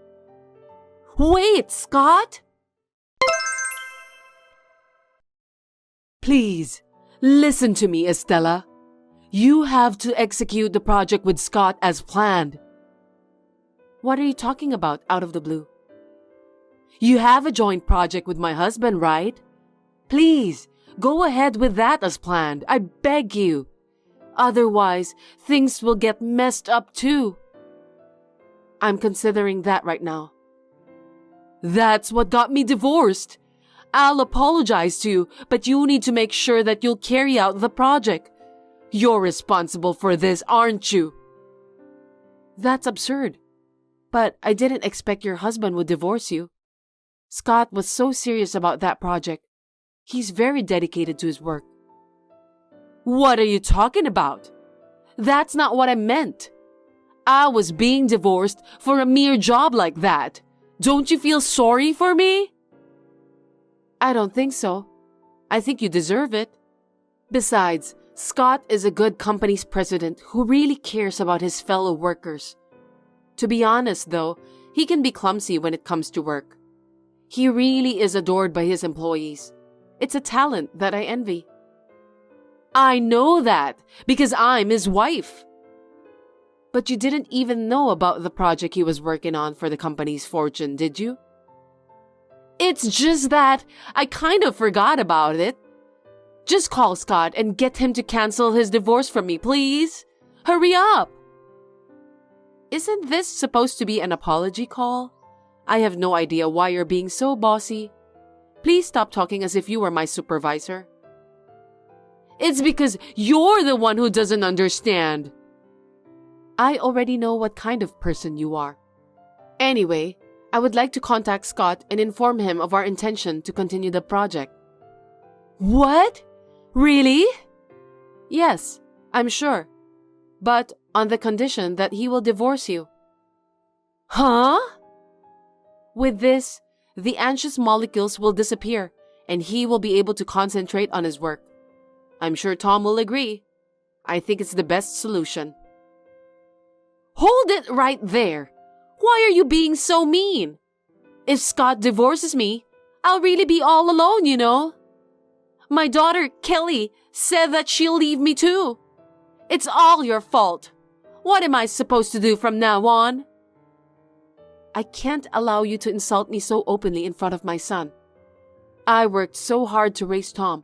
Wait, Scott! Please, listen to me, Estella. You have to execute the project with Scott as planned. What are you talking about out of the blue? You have a joint project with my husband, right? Please, go ahead with that as planned. I beg you. Otherwise, things will get messed up too. I'm considering that right now. That's what got me divorced. I'll apologize to you, but you need to make sure that you'll carry out the project. You're responsible for this, aren't you? That's absurd. But I didn't expect your husband would divorce you. Scott was so serious about that project. He's very dedicated to his work. What are you talking about? That's not what I meant. I was being divorced for a mere job like that. Don't you feel sorry for me? I don't think so. I think you deserve it. Besides, Scott is a good company's president who really cares about his fellow workers. To be honest, though, he can be clumsy when it comes to work. He really is adored by his employees. It's a talent that I envy. I know that because I'm his wife. But you didn't even know about the project he was working on for the company's fortune, did you? It's just that I kind of forgot about it. Just call Scott and get him to cancel his divorce from me, please. Hurry up. Isn't this supposed to be an apology call? I have no idea why you're being so bossy. Please stop talking as if you were my supervisor. It's because you're the one who doesn't understand. I already know what kind of person you are. Anyway, I would like to contact Scott and inform him of our intention to continue the project. What? Really? Yes, I'm sure. But on the condition that he will divorce you. Huh? With this, the anxious molecules will disappear and he will be able to concentrate on his work. I'm sure Tom will agree. I think it's the best solution. Hold it right there. Why are you being so mean? If Scott divorces me, I'll really be all alone, you know. My daughter, Kelly, said that she'll leave me too. It's all your fault. What am I supposed to do from now on? I can't allow you to insult me so openly in front of my son. I worked so hard to raise Tom.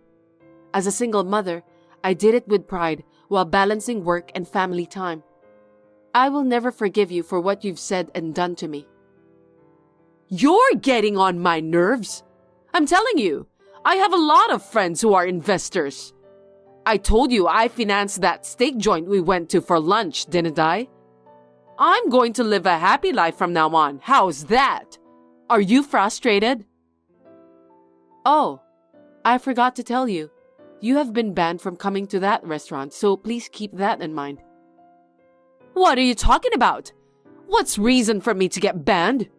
As a single mother, I did it with pride while balancing work and family time. I will never forgive you for what you've said and done to me. You're getting on my nerves. I'm telling you, I have a lot of friends who are investors. I told you I financed that steak joint we went to for lunch, didn't I? I'm going to live a happy life from now on. How's that? Are you frustrated? Oh, I forgot to tell you. You have been banned from coming to that restaurant, so please keep that in mind. What are you talking about? What's reason for me to get banned?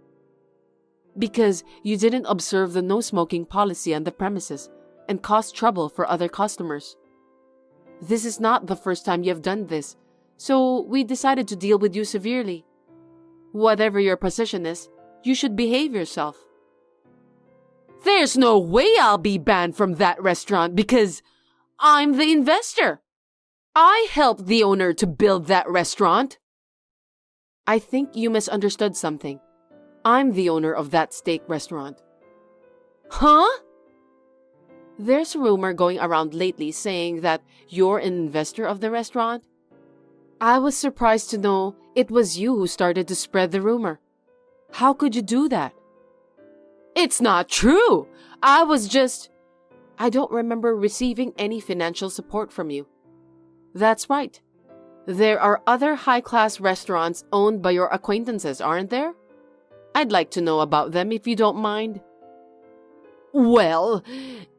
Because you didn't observe the no smoking policy on the premises and caused trouble for other customers. This is not the first time you've done this, so we decided to deal with you severely. Whatever your position is, you should behave yourself. There's no way I'll be banned from that restaurant because I'm the investor. I helped the owner to build that restaurant. I think you misunderstood something. I'm the owner of that steak restaurant. Huh? There's a rumor going around lately saying that you're an investor of the restaurant. I was surprised to know it was you who started to spread the rumor. How could you do that? It's not true. I don't remember receiving any financial support from you. That's right. There are other high-class restaurants owned by your acquaintances, aren't there? I'd like to know about them if you don't mind. Well,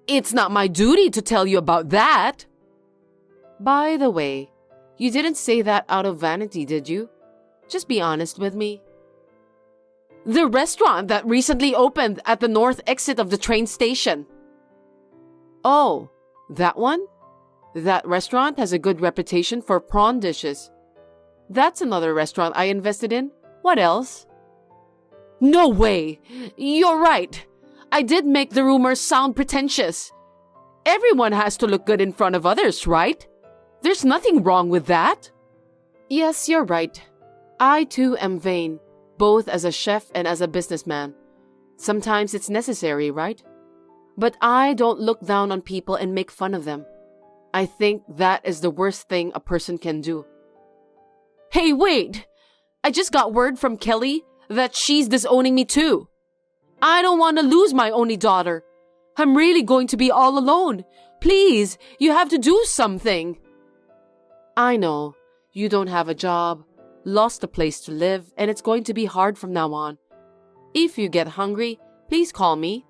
it's not my duty to tell you about that. By the way, you didn't say that out of vanity, did you? Just be honest with me. The restaurant that recently opened at the north exit of the train station. Oh, that one? That restaurant has a good reputation for prawn dishes. That's another restaurant I invested in. What else? No way! You're right. I did make the rumors sound pretentious. Everyone has to look good in front of others, right? There's nothing wrong with that. Yes, you're right. I too am vain, both as a chef and as a businessman. Sometimes it's necessary, right? But I don't look down on people and make fun of them. I think that is the worst thing a person can do. Hey, wait! I just got word from Kelly that she's disowning me too. I don't want to lose my only daughter. I'm really going to be all alone. Please, you have to do something. I know. You don't have a job, lost a place to live, and it's going to be hard from now on. If you get hungry, please call me.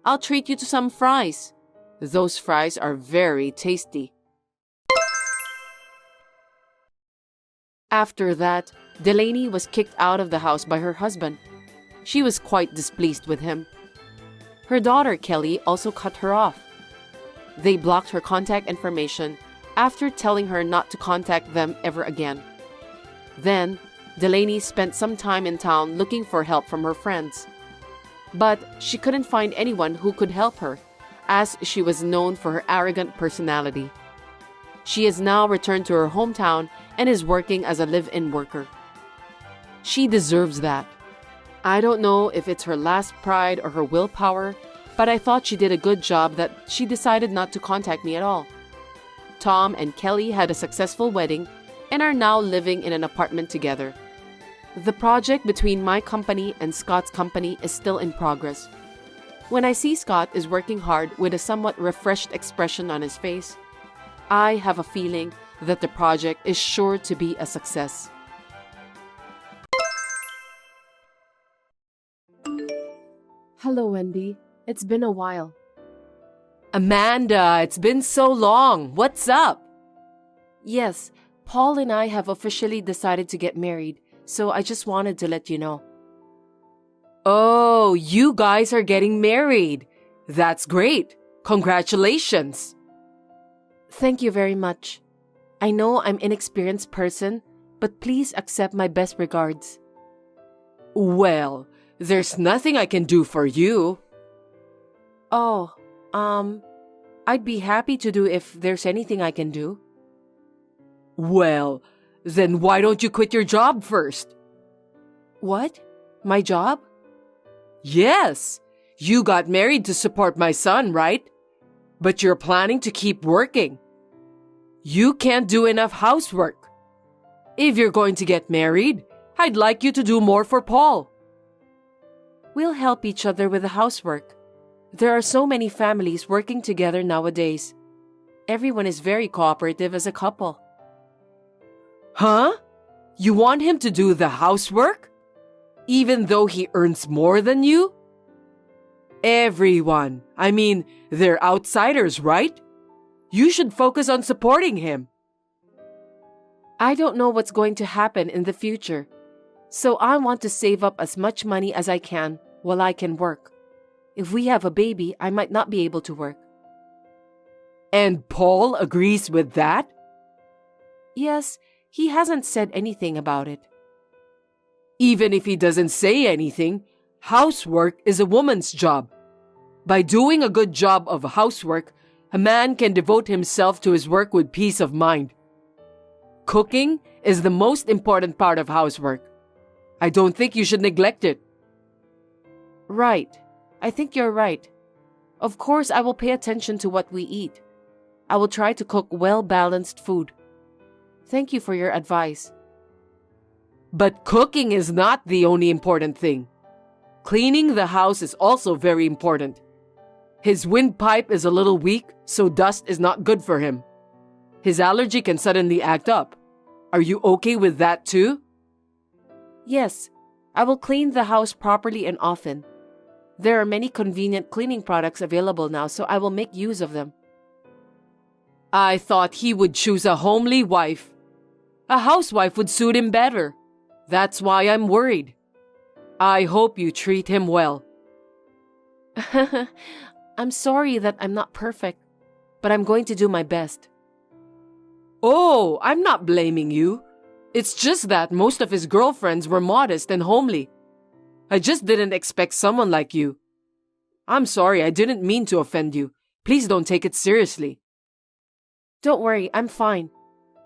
I'll treat you to some fries. Those fries are very tasty. After that, Delaney was kicked out of the house by her husband. She was quite displeased with him. Her daughter, Kelly, also cut her off. They blocked her contact information after telling her not to contact them ever again. Then, Delaney spent some time in town looking for help from her friends. But she couldn't find anyone who could help her, as she was known for her arrogant personality. She has now returned to her hometown and is working as a live-in worker. She deserves that. I don't know if it's her last pride or her willpower, but I thought she did a good job that she decided not to contact me at all. Tom and Kelly had a successful wedding and are now living in an apartment together. The project between my company and Scott's company is still in progress. When I see Scott is working hard with a somewhat refreshed expression on his face, I have a feeling that the project is sure to be a success. Hello, Wendy. It's been a while. Amanda, it's been so long. What's up? Yes, Paul and I have officially decided to get married, so I just wanted to let you know. Oh, you guys are getting married. That's great. Congratulations. Thank you very much. I know I'm an inexperienced person, but please accept my best regards. Well, there's nothing I can do for you. Oh, I'd be happy to do if there's anything I can do. Well, then why don't you quit your job first? What? My job? Yes, you got married to support my son, right? But you're planning to keep working. You can't do enough housework. If you're going to get married, I'd like you to do more for Paul. We'll help each other with the housework. There are so many families working together nowadays. Everyone is very cooperative as a couple. Huh? You want him to do the housework? Even though he earns more than you? Everyone. I mean, they're outsiders, right? You should focus on supporting him. I don't know what's going to happen in the future, so I want to save up as much money as I can while I can work. If we have a baby, I might not be able to work. And Paul agrees with that? Yes, he hasn't said anything about it. Even if he doesn't say anything, housework is a woman's job. By doing a good job of housework, a man can devote himself to his work with peace of mind. Cooking is the most important part of housework. I don't think you should neglect it. Right. I think you're right. Of course, I will pay attention to what we eat. I will try to cook well-balanced food. Thank you for your advice. But cooking is not the only important thing. Cleaning the house is also very important. His windpipe is a little weak, so dust is not good for him. His allergy can suddenly act up. Are you okay with that too? Yes, I will clean the house properly and often. There are many convenient cleaning products available now, so I will make use of them. I thought he would choose a homely wife. A housewife would suit him better. That's why I'm worried. I hope you treat him well. I'm sorry that I'm not perfect, but I'm going to do my best. Oh, I'm not blaming you. It's just that most of his girlfriends were modest and homely. I just didn't expect someone like you. I'm sorry, I didn't mean to offend you. Please don't take it seriously. Don't worry, I'm fine.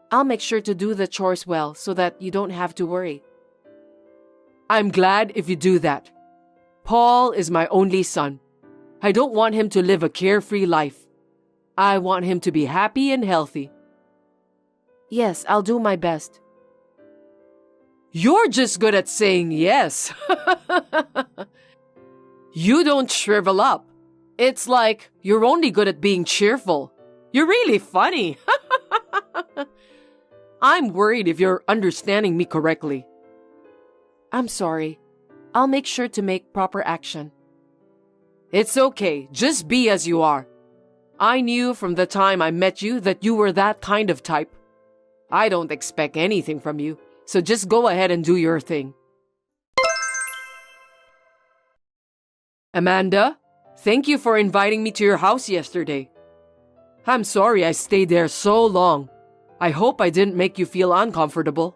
I'll make sure to do the chores well so that you don't have to worry. I'm glad if you do that. Paul is my only son. I don't want him to live a carefree life. I want him to be happy and healthy. Yes, I'll do my best. You're just good at saying yes. You don't shrivel up. It's like you're only good at being cheerful. You're really funny. I'm worried if you're understanding me correctly. I'm sorry. I'll make sure to make proper action. It's okay. Just be as you are. I knew from the time I met you that you were that kind of type. I don't expect anything from you, so just go ahead and do your thing. Amanda, thank you for inviting me to your house yesterday. I'm sorry I stayed there so long. I hope I didn't make you feel uncomfortable.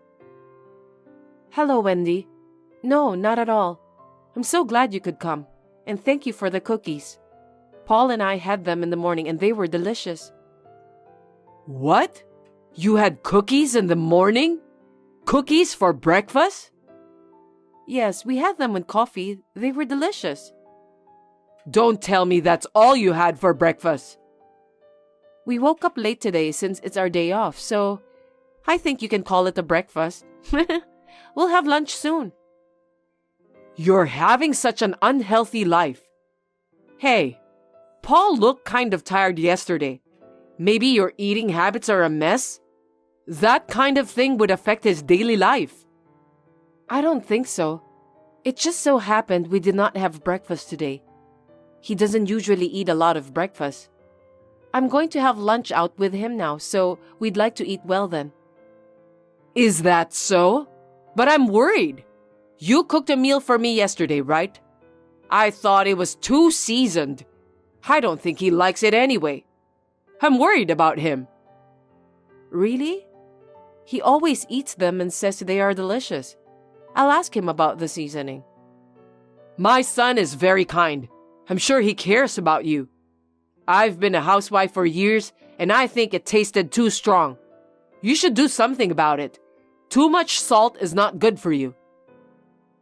Hello, Wendy. No, not at all. I'm so glad you could come, and thank you for the cookies. Paul and I had them in the morning and they were delicious. What? You had cookies in the morning? Cookies for breakfast? Yes, we had them with coffee. They were delicious. Don't tell me that's all you had for breakfast. We woke up late today since it's our day off, so I think you can call it a breakfast. We'll have lunch soon. You're having such an unhealthy life. Hey, Paul looked kind of tired yesterday. Maybe your eating habits are a mess? That kind of thing would affect his daily life. I don't think so. It just so happened we did not have breakfast today. He doesn't usually eat a lot of breakfast. I'm going to have lunch out with him now, so we'd like to eat well then. Is that so? But I'm worried. You cooked a meal for me yesterday, right? I thought it was too seasoned. I don't think he likes it anyway. I'm worried about him. Really? He always eats them and says they are delicious. I'll ask him about the seasoning. My son is very kind. I'm sure he cares about you. I've been a housewife for years, and I think it tasted too strong. You should do something about it. Too much salt is not good for you.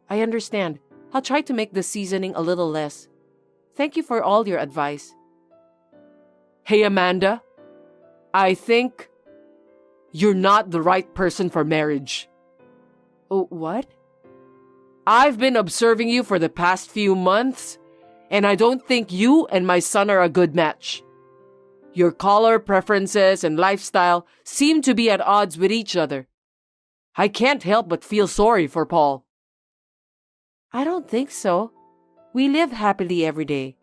I understand. I'll try to make the seasoning a little less. Thank you for all your advice. Hey, Amanda. I think you're not the right person for marriage. Oh, what? I've been observing you for the past few months, and I don't think you and my son are a good match. Your color preferences and lifestyle seem to be at odds with each other. I can't help but feel sorry for Paul. I don't think so. We live happily every day.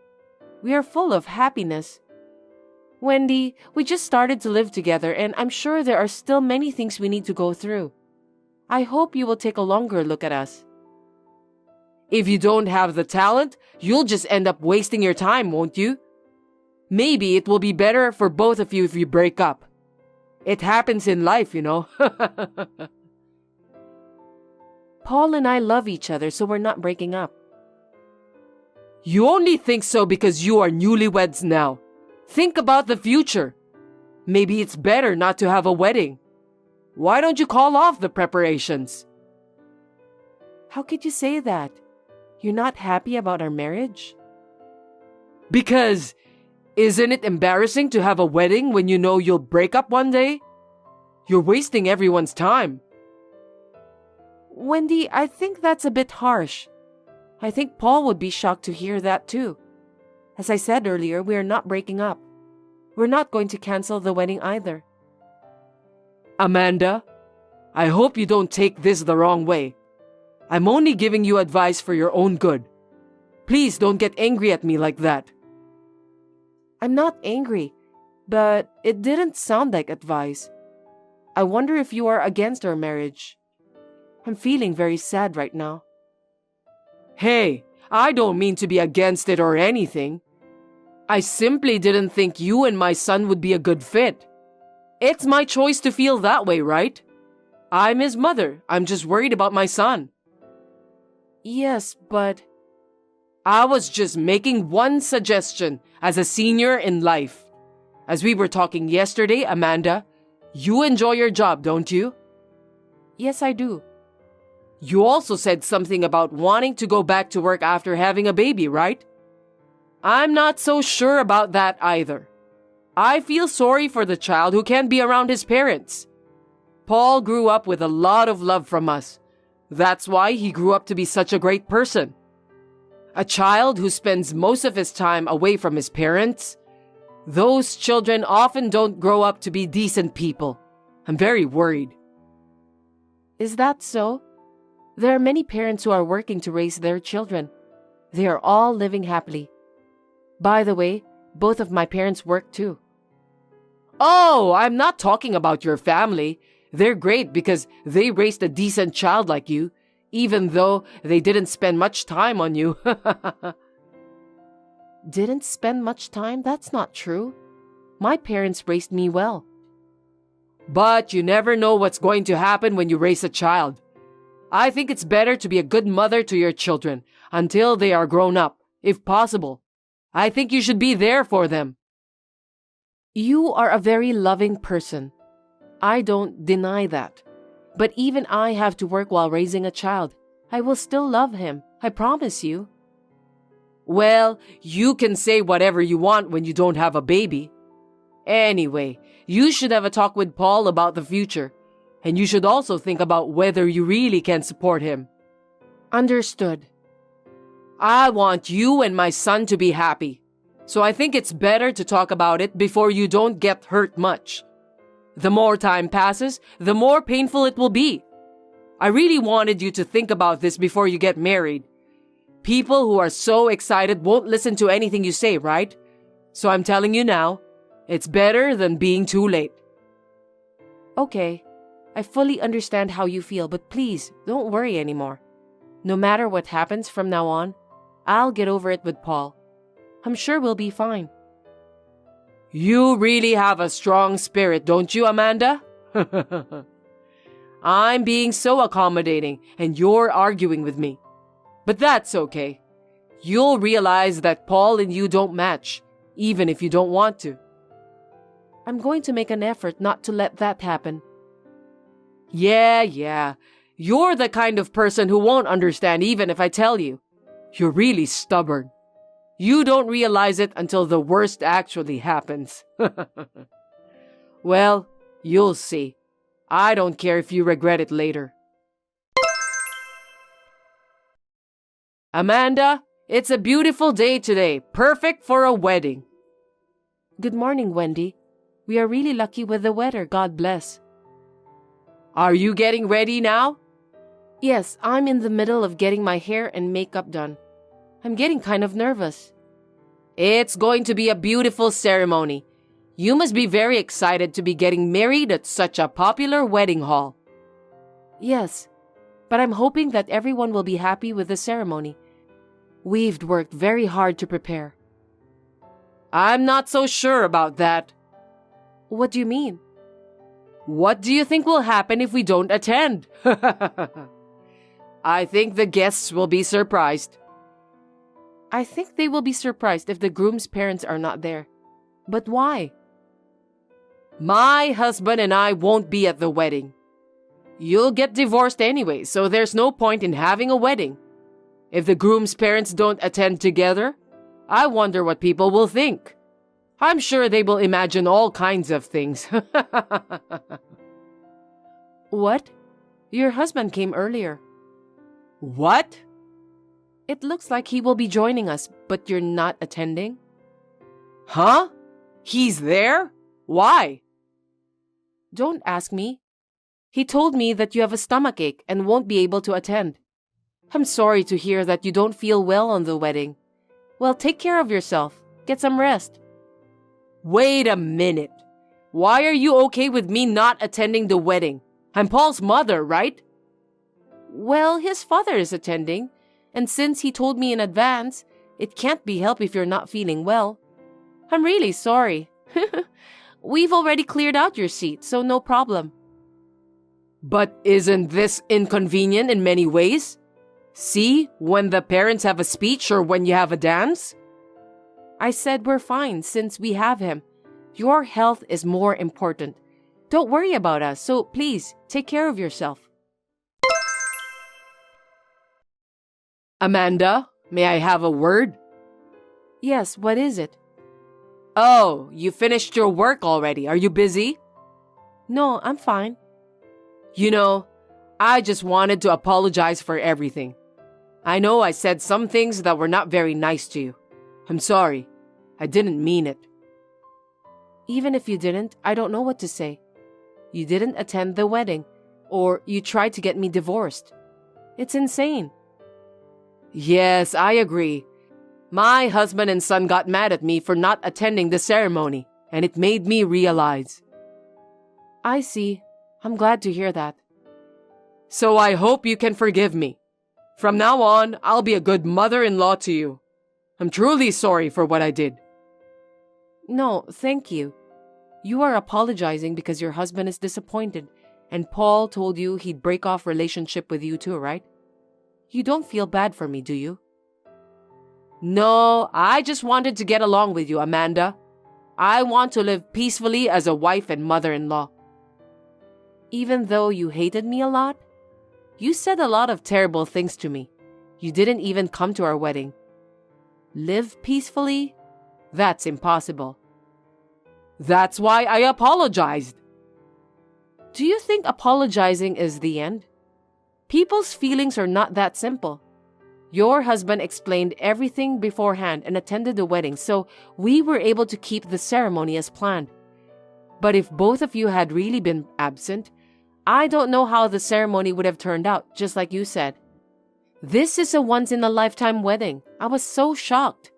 We are full of happiness. Wendy, we just started to live together, and I'm sure there are still many things we need to go through. I hope you will take a longer look at us. If you don't have the talent, you'll just end up wasting your time, won't you? Maybe it will be better for both of you if you break up. It happens in life, you know. Paul and I love each other, so we're not breaking up. You only think so because you are newlyweds now. Think about the future. Maybe it's better not to have a wedding. Why don't you call off the preparations? How could you say that? You're not happy about our marriage? Because isn't it embarrassing to have a wedding when you know you'll break up one day? You're wasting everyone's time. Wendy, I think that's a bit harsh. I think Paul would be shocked to hear that too. As I said earlier, we are not breaking up. We're not going to cancel the wedding either. Amanda, I hope you don't take this the wrong way. I'm only giving you advice for your own good. Please don't get angry at me like that. I'm not angry, but it didn't sound like advice. I wonder if you are against our marriage. I'm feeling very sad right now. Hey, I don't mean to be against it or anything. I simply didn't think you and my son would be a good fit. It's my choice to feel that way, right? I'm his mother. I'm just worried about my son. Yes, but I was just making one suggestion as a senior in life. As we were talking yesterday, Amanda, you enjoy your job, don't you? Yes, I do. You also said something about wanting to go back to work after having a baby, right? I'm not so sure about that either. I feel sorry for the child who can't be around his parents. Paul grew up with a lot of love from us. That's why he grew up to be such a great person. A child who spends most of his time away from his parents, those children often don't grow up to be decent people. I'm very worried. Is that so? There are many parents who are working to raise their children. They are all living happily. By the way, both of my parents work too. Oh, I'm not talking about your family. They're great because they raised a decent child like you, even though they didn't spend much time on you. Didn't spend much time? That's not true. My parents raised me well. But you never know what's going to happen when you raise a child. I think it's better to be a good mother to your children until they are grown up, if possible. I think you should be there for them. You are a very loving person. I don't deny that. But even I have to work while raising a child. I will still love him. I promise you. Well, you can say whatever you want when you don't have a baby. Anyway, you should have a talk with Paul about the future. And you should also think about whether you really can support him. Understood. I want you and my son to be happy. So I think it's better to talk about it before you don't get hurt much. The more time passes, the more painful it will be. I really wanted you to think about this before you get married. People who are so excited won't listen to anything you say, right? So I'm telling you now, it's better than being too late. Okay, I fully understand how you feel, but please don't worry anymore. No matter what happens from now on, I'll get over it with Paul. I'm sure we'll be fine. You really have a strong spirit, don't you, Amanda? I'm being so accommodating, and you're arguing with me. But that's okay. You'll realize that Paul and you don't match, even if you don't want to. I'm going to make an effort not to let that happen. Yeah. You're the kind of person who won't understand even if I tell you. You're really stubborn. You don't realize it until the worst actually happens. Well, you'll see. I don't care if you regret it later. Amanda, it's a beautiful day today, perfect for a wedding. Good morning, Wendy. We are really lucky with the weather, God bless. Are you getting ready now? Yes, I'm in the middle of getting my hair and makeup done. I'm getting kind of nervous. It's going to be a beautiful ceremony. You must be very excited to be getting married at such a popular wedding hall. Yes, but I'm hoping that everyone will be happy with the ceremony. We've worked very hard to prepare. I'm not so sure about that. What do you mean? What do you think will happen if we don't attend? I think the guests will be surprised. I think they will be surprised if the groom's parents are not there. But why? My husband and I won't be at the wedding. You'll get divorced anyway, so there's no point in having a wedding. If the groom's parents don't attend together, I wonder what people will think. I'm sure they will imagine all kinds of things. What? Your husband came earlier. What? It looks like he will be joining us, but you're not attending? Huh? He's there? Why? Don't ask me. He told me that you have a stomachache and won't be able to attend. I'm sorry to hear that you don't feel well on the wedding. Well, take care of yourself. Get some rest. Wait a minute. Why are you okay with me not attending the wedding? I'm Paul's mother, right? Well, his father is attending, and since he told me in advance, it can't be helped if you're not feeling well. I'm really sorry. We've already cleared out your seat, so no problem. But isn't this inconvenient in many ways? See, when the parents have a speech or when you have a dance? I said we're fine since we have him. Your health is more important. Don't worry about us, so please, take care of yourself. Amanda, may I have a word? Yes, what is it? Oh, you finished your work already. Are you busy? No, I'm fine. You know, I just wanted to apologize for everything. I know I said some things that were not very nice to you. I'm sorry. I didn't mean it. Even if you didn't, I don't know what to say. You didn't attend the wedding, or you tried to get me divorced. It's insane. Yes, I agree. My husband and son got mad at me for not attending the ceremony, and it made me realize. I see. I'm glad to hear that. So I hope you can forgive me. From now on, I'll be a good mother-in-law to you. I'm truly sorry for what I did. No, thank you. You are apologizing because your husband is disappointed, and Paul told you he'd break off relationship with you too, right? You don't feel bad for me, do you? No, I just wanted to get along with you, Amanda. I want to live peacefully as a wife and mother-in-law. Even though you hated me a lot? You said a lot of terrible things to me. You didn't even come to our wedding. Live peacefully? That's impossible. That's why I apologized. Do you think apologizing is the end? People's feelings are not that simple. Your husband explained everything beforehand and attended the wedding, so we were able to keep the ceremony as planned. But if both of you had really been absent, I don't know how the ceremony would have turned out, just like you said. This is a once-in-a-lifetime wedding. I was so shocked.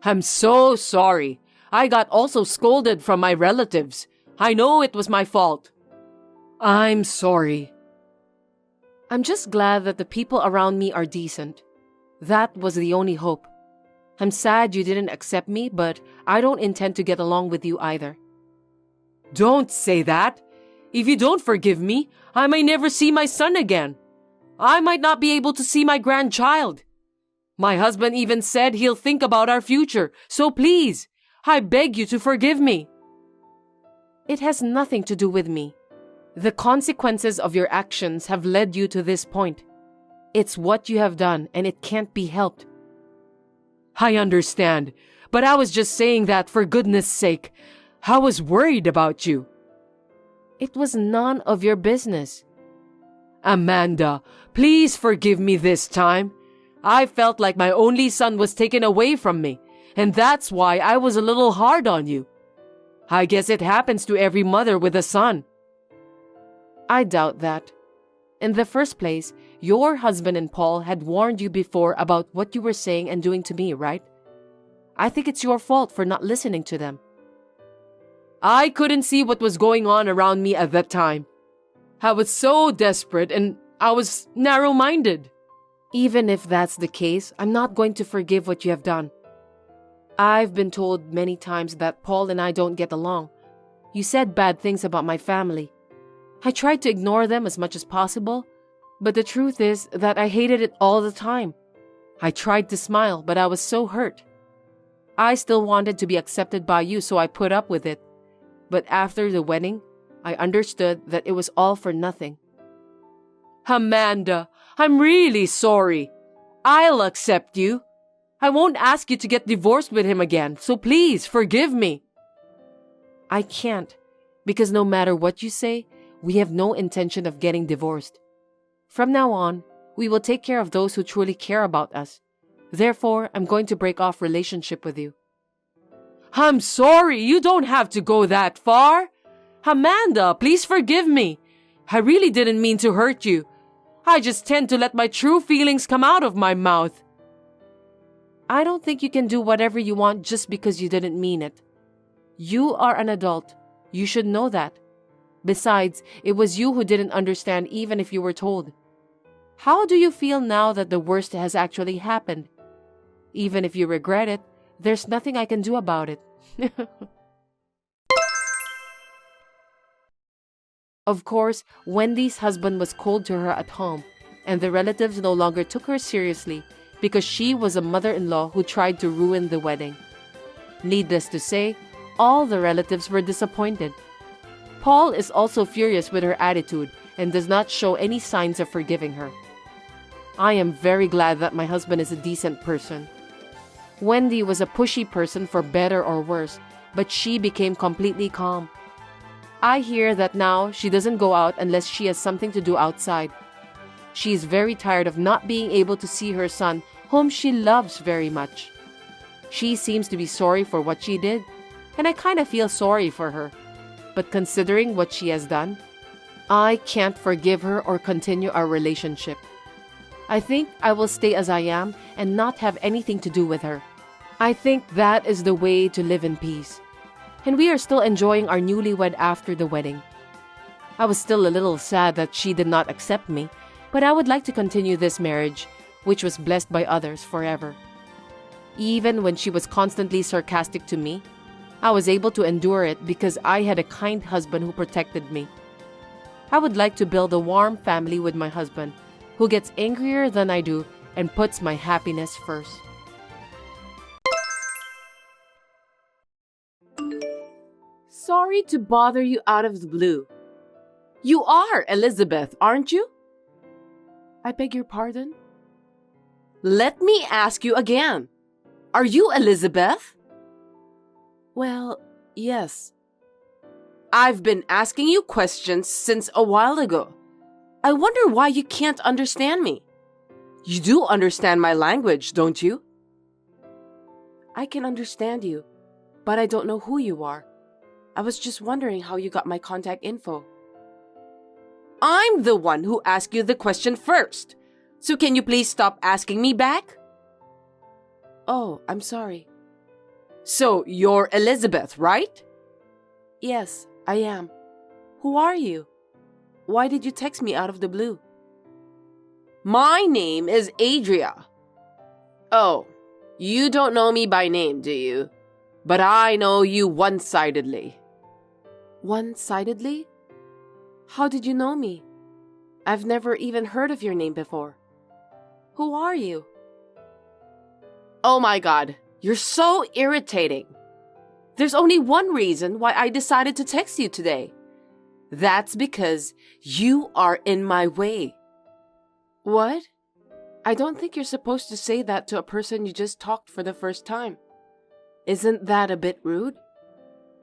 I'm so sorry. I got also scolded from my relatives. I know it was my fault. I'm sorry. I'm just glad that the people around me are decent. That was the only hope. I'm sad you didn't accept me, but I don't intend to get along with you either. Don't say that. If you don't forgive me, I may never see my son again. I might not be able to see my grandchild. My husband even said he'll think about our future, so please, I beg you to forgive me. It has nothing to do with me. The consequences of your actions have led you to this point. It's what you have done, and it can't be helped. I understand, but I was just saying that for goodness sake. I was worried about you. It was none of your business. Amanda, please forgive me this time. I felt like my only son was taken away from me, and that's why I was a little hard on you. I guess it happens to every mother with a son. I doubt that. In the first place, your husband and Paul had warned you before about what you were saying and doing to me, right? I think it's your fault for not listening to them. I couldn't see what was going on around me at that time. I was so desperate and I was narrow-minded. Even if that's the case, I'm not going to forgive what you have done. I've been told many times that Paul and I don't get along. You said bad things about my family. I tried to ignore them as much as possible, but the truth is that I hated it all the time. I tried to smile, but I was so hurt. I still wanted to be accepted by you, so I put up with it. But after the wedding, I understood that it was all for nothing. Amanda, I'm really sorry. I'll accept you. I won't ask you to get divorced with him again, so please forgive me. I can't, because no matter what you say, we have no intention of getting divorced. From now on, we will take care of those who truly care about us. Therefore, I'm going to break off relationship with you. I'm sorry, you don't have to go that far. Amanda, please forgive me. I really didn't mean to hurt you. I just tend to let my true feelings come out of my mouth. I don't think you can do whatever you want just because you didn't mean it. You are an adult. You should know that. Besides, it was you who didn't understand even if you were told. How do you feel now that the worst has actually happened? Even if you regret it, there's nothing I can do about it. Of course, Wendy's husband was cold to her at home, and the relatives no longer took her seriously because she was a mother-in-law who tried to ruin the wedding. Needless to say, all the relatives were disappointed. Paul is also furious with her attitude and does not show any signs of forgiving her. I am very glad that my husband is a decent person. Wendy was a pushy person for better or worse, but she became completely calm. I hear that now she doesn't go out unless she has something to do outside. She is very tired of not being able to see her son, whom she loves very much. She seems to be sorry for what she did, and I kind of feel sorry for her. But considering what she has done, I can't forgive her or continue our relationship. I think I will stay as I am and not have anything to do with her. I think that is the way to live in peace. And we are still enjoying our newlywed after the wedding. I was still a little sad that she did not accept me, but I would like to continue this marriage, which was blessed by others forever. Even when she was constantly sarcastic to me, I was able to endure it because I had a kind husband who protected me. I would like to build a warm family with my husband, who gets angrier than I do and puts my happiness first. Sorry to bother you out of the blue. You are Elizabeth, aren't you? I beg your pardon? Let me ask you again. Are you Elizabeth? Well, yes. I've been asking you questions since a while ago. I wonder why you can't understand me. You do understand my language, don't you? I can understand you, but I don't know who you are. I was just wondering how you got my contact info. I'm the one who asked you the question first. So can you please stop asking me back? Oh, I'm sorry. So you're Elizabeth, right? Yes, I am. Who are you? Why did you text me out of the blue? My name is Adria. Oh, you don't know me by name, do you? But I know you one-sidedly. One-sidedly? How did you know me? I've never even heard of your name before. Who are you? Oh my God, you're so irritating. There's only one reason why I decided to text you today. That's because you are in my way. What? I don't think you're supposed to say that to a person you just talked for the first time. Isn't that a bit rude?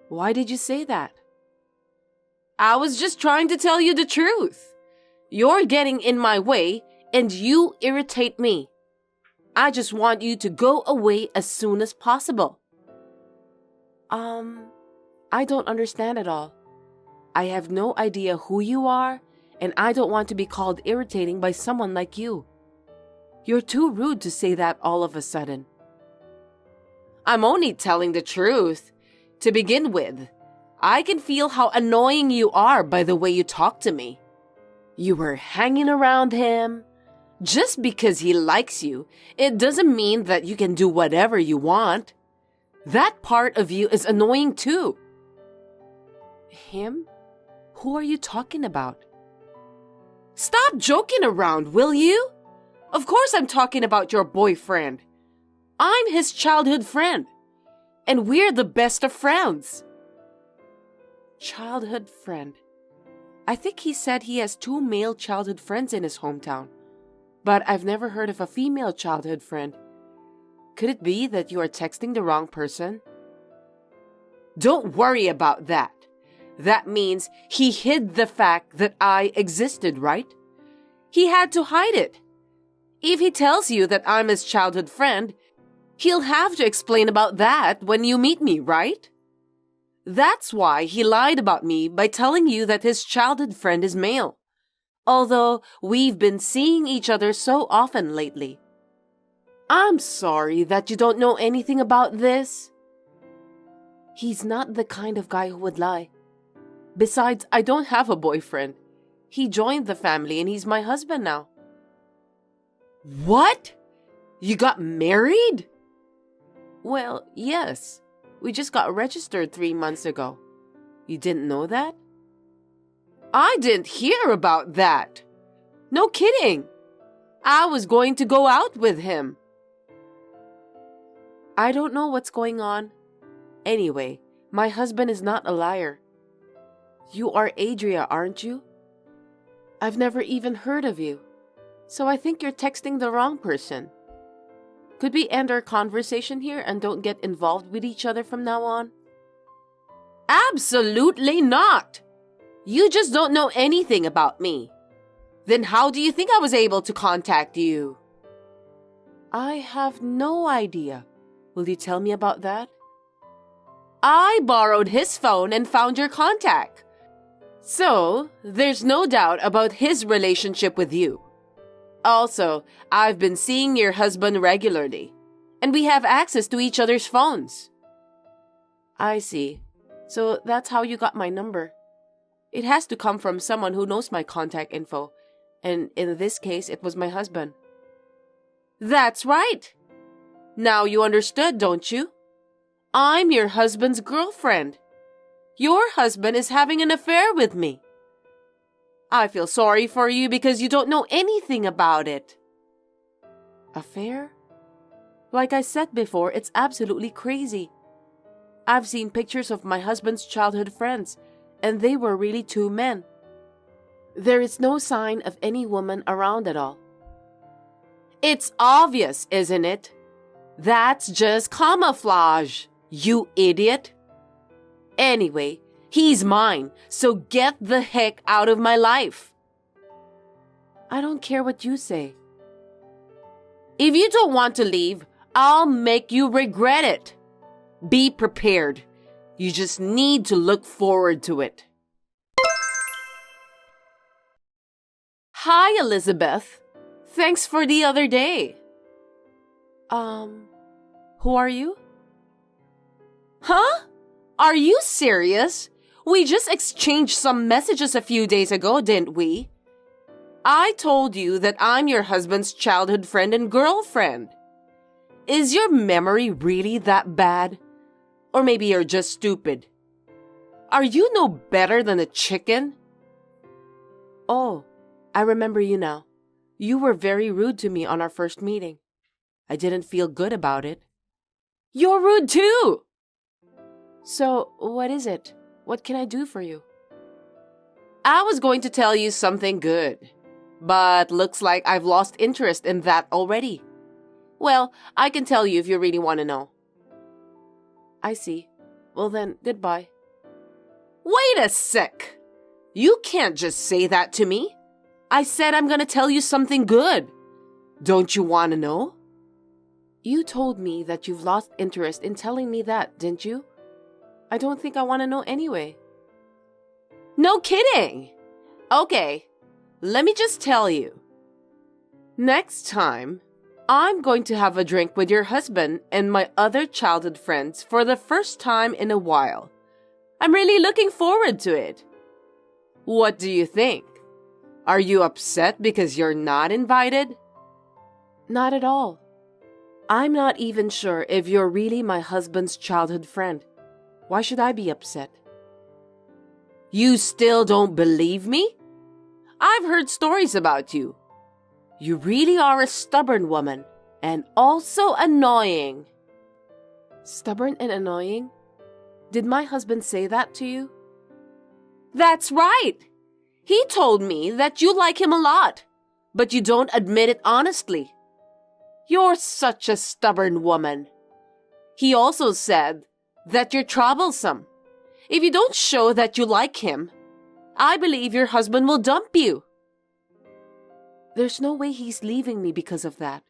Why did you say that? I was just trying to tell you the truth. You're getting in my way and you irritate me. I just want you to go away as soon as possible. I don't understand at all. I have no idea who you are, and I don't want to be called irritating by someone like you. You're too rude to say that all of a sudden. I'm only telling the truth. To begin with, I can feel how annoying you are by the way you talk to me. You were hanging around him. Just because he likes you, it doesn't mean that you can do whatever you want. That part of you is annoying too. Him? Who are you talking about? Stop joking around, will you? Of course I'm talking about your boyfriend. I'm his childhood friend. And we're the best of friends. Childhood friend. I think he said he has 2 male childhood friends in his hometown. But I've never heard of a female childhood friend. Could it be that you are texting the wrong person? Don't worry about that. That means he hid the fact that I existed, right? He had to hide it. If he tells you that I'm his childhood friend, he'll have to explain about that when you meet me, right? That's why he lied about me by telling you that his childhood friend is male. Although we've been seeing each other so often lately. I'm sorry that you don't know anything about this. He's not the kind of guy who would lie. Besides, I don't have a boyfriend. He joined the family and he's my husband now. What? You got married? Well, yes. We just got registered 3 months ago. You didn't know that? I didn't hear about that. No kidding. I was going to go out with him. I don't know what's going on. Anyway, my husband is not a liar. You are Adria, aren't you? I've never even heard of you. So I think you're texting the wrong person. Could we end our conversation here and don't get involved with each other from now on? Absolutely not. You just don't know anything about me. Then how do you think I was able to contact you? I have no idea. Will you tell me about that? I borrowed his phone and found your contact. So, there's no doubt about his relationship with you. Also, I've been seeing your husband regularly, and we have access to each other's phones. I see. So that's how you got my number. It has to come from someone who knows my contact info, and in this case, it was my husband. That's right. Now you understood, don't you? I'm your husband's girlfriend. Your husband is having an affair with me. I feel sorry for you because you don't know anything about it. Affair? Like I said before, it's absolutely crazy. I've seen pictures of my husband's childhood friends, and they were really 2 men. There is no sign of any woman around at all. It's obvious, isn't it? That's just camouflage, you idiot. Anyway, he's mine, so get the heck out of my life. I don't care what you say. If you don't want to leave, I'll make you regret it. Be prepared. You just need to look forward to it. Hi, Elizabeth. Thanks for the other day. Who are you? Huh? Are you serious? We just exchanged some messages a few days ago, didn't we? I told you that I'm your husband's childhood friend and girlfriend. Is your memory really that bad? Or maybe you're just stupid. Are you no better than a chicken? Oh, I remember you now. You were very rude to me on our first meeting. I didn't feel good about it. You're rude too! So, what is it? What can I do for you? I was going to tell you something good, but looks like I've lost interest in that already. Well, I can tell you if you really want to know. I see. Well then, goodbye. Wait a sec! You can't just say that to me. I said I'm gonna tell you something good. Don't you want to know? You told me that you've lost interest in telling me that, didn't you? I don't think I want to know anyway. No kidding! Okay, let me just tell you. Next time, I'm going to have a drink with your husband and my other childhood friends for the first time in a while. I'm really looking forward to it. What do you think? Are you upset because you're not invited? Not at all. I'm not even sure if you're really my husband's childhood friend. Why should I be upset? You still don't believe me? I've heard stories about you. You really are a stubborn woman, and also annoying. Stubborn and annoying? Did my husband say that to you? That's right! He told me that you like him a lot, but you don't admit it honestly. You're such a stubborn woman. He also said that you're troublesome. If you don't show that you like him, I believe your husband will dump you. There's no way he's leaving me because of that.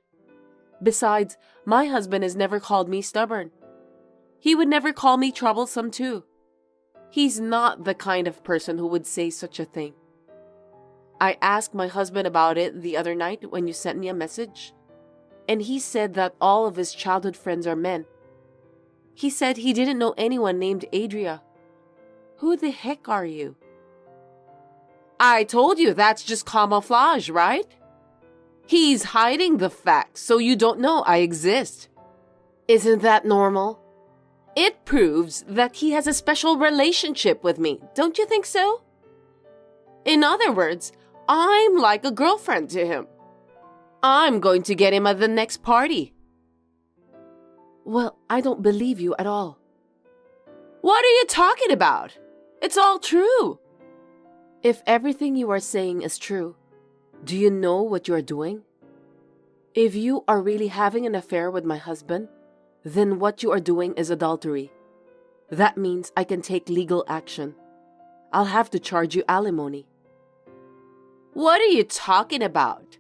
Besides, my husband has never called me stubborn. He would never call me troublesome too. He's not the kind of person who would say such a thing. I asked my husband about it the other night when you sent me a message, and he said that all of his childhood friends are men. He said he didn't know anyone named Adria. Who the heck are you? I told you that's just camouflage, right? He's hiding the fact so you don't know I exist. Isn't that normal? It proves that he has a special relationship with me, don't you think so? In other words, I'm like a girlfriend to him. I'm going to get him at the next party. Well, I don't believe you at all. What are you talking about? It's all true. If everything you are saying is true, do you know what you are doing? If you are really having an affair with my husband, then what you are doing is adultery. That means I can take legal action. I'll have to charge you alimony. What are you talking about?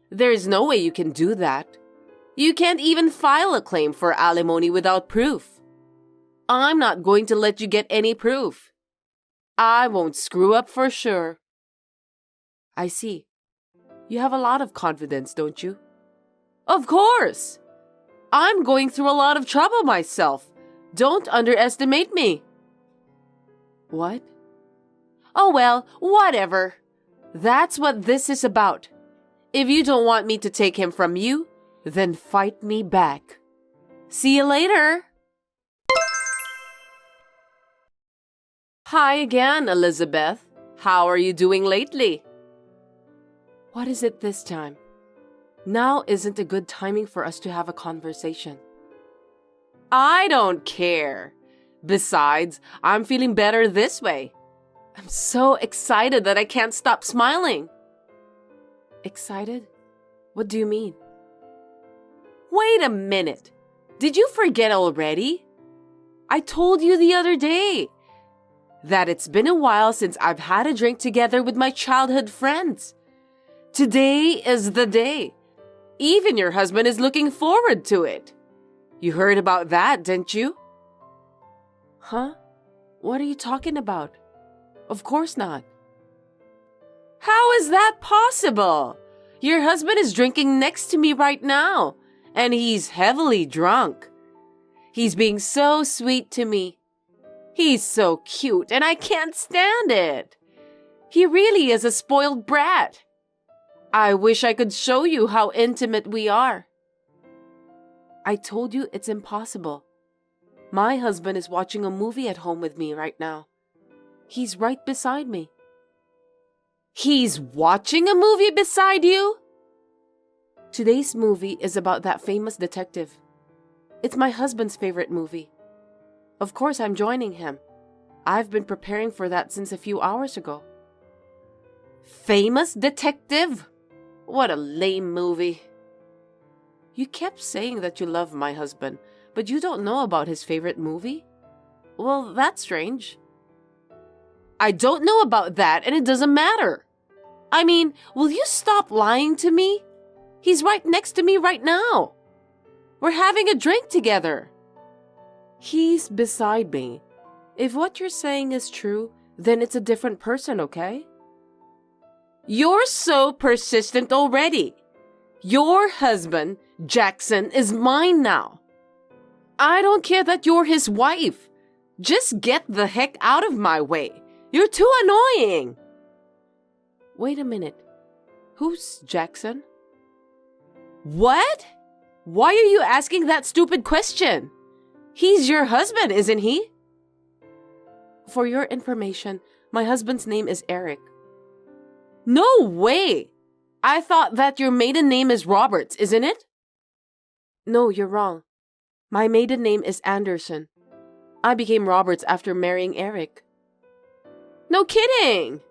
There's no way you can do that. You can't even file a claim for alimony without proof. I'm not going to let you get any proof. I won't screw up for sure. I see. You have a lot of confidence, don't you? Of course! I'm going through a lot of trouble myself. Don't underestimate me. What? Oh well, whatever. That's what this is about. If you don't want me to take him from you, then fight me back. See you later. Hi again, Elizabeth. How are you doing lately? What is it this time? Now isn't a good timing for us to have a conversation. I don't care. Besides, I'm feeling better this way. I'm so excited that I can't stop smiling. Excited? What do you mean? Wait a minute. Did you forget already? I told you the other day that it's been a while since I've had a drink together with my childhood friends. Today is the day. Even your husband is looking forward to it. You heard about that, didn't you? Huh? What are you talking about? Of course not. How is that possible? Your husband is drinking next to me right now, and he's heavily drunk. He's being so sweet to me. He's so cute, and I can't stand it. He really is a spoiled brat. I wish I could show you how intimate we are. I told you it's impossible. My husband is watching a movie at home with me right now. He's right beside me. He's watching a movie beside you? Today's movie is about that famous detective. It's my husband's favorite movie. Of course, I'm joining him. I've been preparing for that since a few hours ago. Famous detective? What a lame movie. You kept saying that you love my husband, but you don't know about his favorite movie? Well, that's strange. I don't know about that, and it doesn't matter. I mean, will you stop lying to me? He's right next to me right now. We're having a drink together. He's beside me. If what you're saying is true, then it's a different person, okay? You're so persistent already. Your husband, Jackson, is mine now. I don't care that you're his wife. Just get the heck out of my way. You're too annoying. Wait a minute. Who's Jackson? What? Why are you asking that stupid question? He's your husband, isn't he? For your information, my husband's name is Eric. No way! I thought that your maiden name is Roberts, isn't it? No, you're wrong. My maiden name is Anderson. I became Roberts after marrying Eric. No kidding!